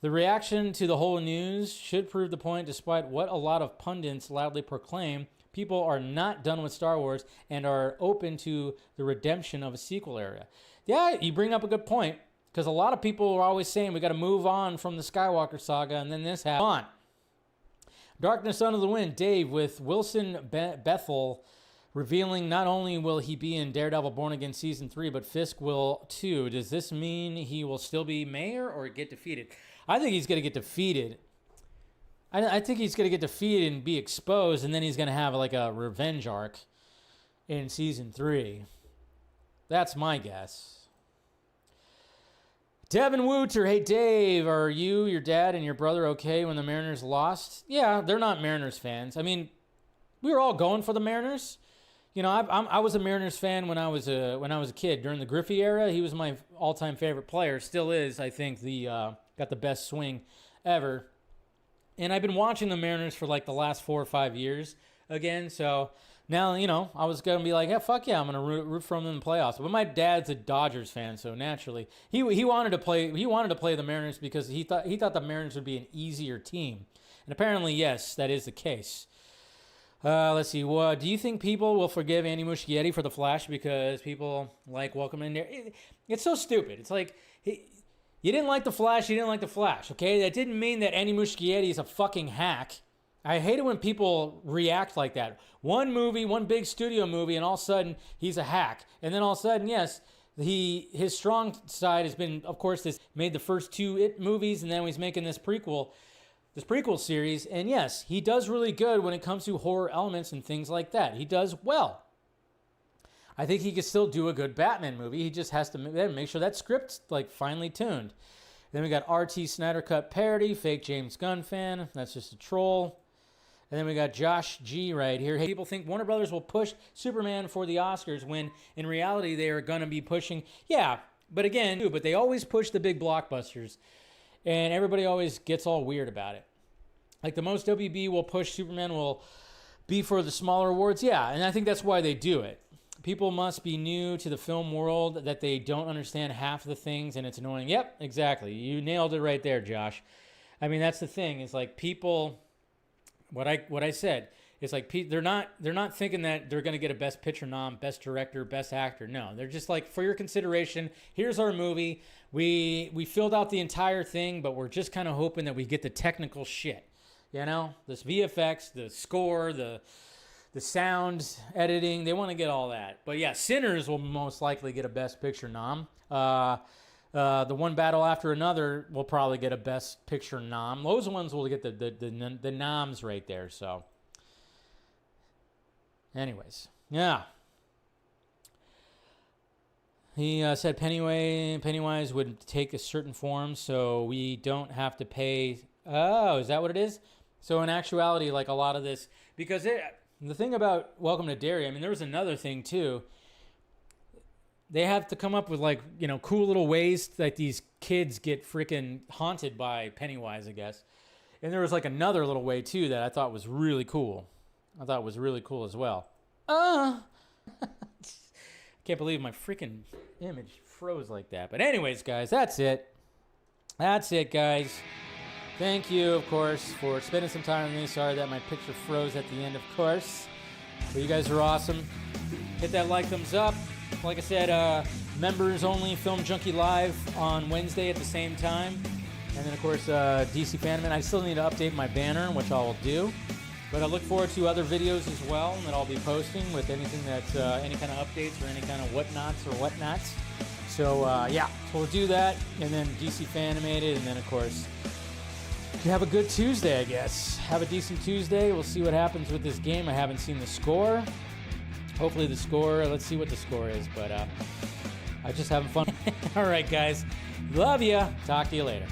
The reaction to the whole news should prove the point, despite what a lot of pundits loudly proclaim. People are not done with Star Wars and are open to the redemption of a sequel era. Yeah, you bring up a good point, because a lot of people are always saying we got to move on from the Skywalker saga, and then this happened. Darkness Under the Wind, Dave, with Wilson Bethel revealing not only will he be in Daredevil Born Again Season 3, but Fisk will too. Does this mean he will still be mayor or get defeated? I think he's going to get defeated. I think he's going to get defeated and be exposed, and then he's going to have like a revenge arc in Season 3. That's my guess. Devin Wooter, hey Dave, are you, your dad, and your brother okay when the Mariners lost? Yeah, they're not Mariners fans. I mean, we were all going for the Mariners. You know, I was a Mariners fan when I was a kid during the Griffey era. He was my all-time favorite player. Still is. I think got the best swing ever. And I've been watching the Mariners for like the last 4 or 5 years again. So now, I was going to be like, yeah, fuck yeah, I'm going to root for them in the playoffs. But my dad's a Dodgers fan, so naturally he wanted to play the Mariners because he thought the Mariners would be an easier team. And apparently, yes, that is the case. Let's see. Do you think people will forgive Andy Muschietti for The Flash because people like Welcome in there? It's so stupid. It's like... You didn't like The Flash, okay? That didn't mean that Andy Muschietti is a fucking hack. I hate it when people react like that. One movie, one big studio movie, and all of a sudden, he's a hack. And then all of a sudden, yes, his strong side has been, of course, made the first 2 It movies, and then he's making this prequel series. And yes, he does really good when it comes to horror elements and things like that. He does well. I think he could still do a good Batman movie. He just has to make sure that script's like finely tuned. Then we got RT Snyder Cut parody, fake James Gunn fan. That's just a troll. And then we got Josh G right here. Hey, people think Warner Brothers will push Superman for the Oscars when in reality they are going to be pushing. Yeah, but they always push the big blockbusters. And everybody always gets all weird about it. Like the most WB will push Superman will be for the smaller awards. Yeah, and I think that's why they do it. People must be new to the film world, that they don't understand half the things, and it's annoying. Yep, exactly. You nailed it right there, Josh. I mean, that's the thing. It's like people, what I said, it's like they're not thinking that they're going to get a Best Picture nom, Best Director, Best Actor. No, they're just like, for your consideration, here's our movie. We filled out the entire thing, but we're just kind of hoping that we get the technical shit. You know, this VFX, the score, the sound editing, they want to get all that. But yeah, Sinners will most likely get a Best Picture nom. The One Battle After Another will probably get a Best Picture nom. Those ones will get the noms right there. So, anyways, yeah. He said Pennywise would take a certain form, so we don't have to pay. Oh, is that what it is? So in actuality, like a lot of this, because the thing about Welcome to Derry, I mean, there was another thing too. They have to come up with like, you know, cool little ways that these kids get freaking haunted by Pennywise, I guess. And there was like another little way too that I thought was really cool. I thought was really cool as well. Can't believe my freaking image froze like that. But anyways, guys, that's it. That's it, guys. Thank you, of course, for spending some time with me. Sorry that my picture froze at the end, of course. But you guys are awesome. Hit that like, thumbs up. Like I said, members only Film Junkee Live on Wednesday at the same time. And then, of course, DC Fandom. I still need to update my banner, which I will do. But I look forward to other videos as well that I'll be posting with anything that's any kind of updates or any kind of whatnots. So, yeah, so we'll do that. And then DC Fanimated. And then, of course, have a good Tuesday, I guess. Have a decent Tuesday. We'll see what happens with this game. I haven't seen the score. Hopefully the score, let's see what the score is. But I'm just having fun. All right, guys. Love ya. Talk to you later.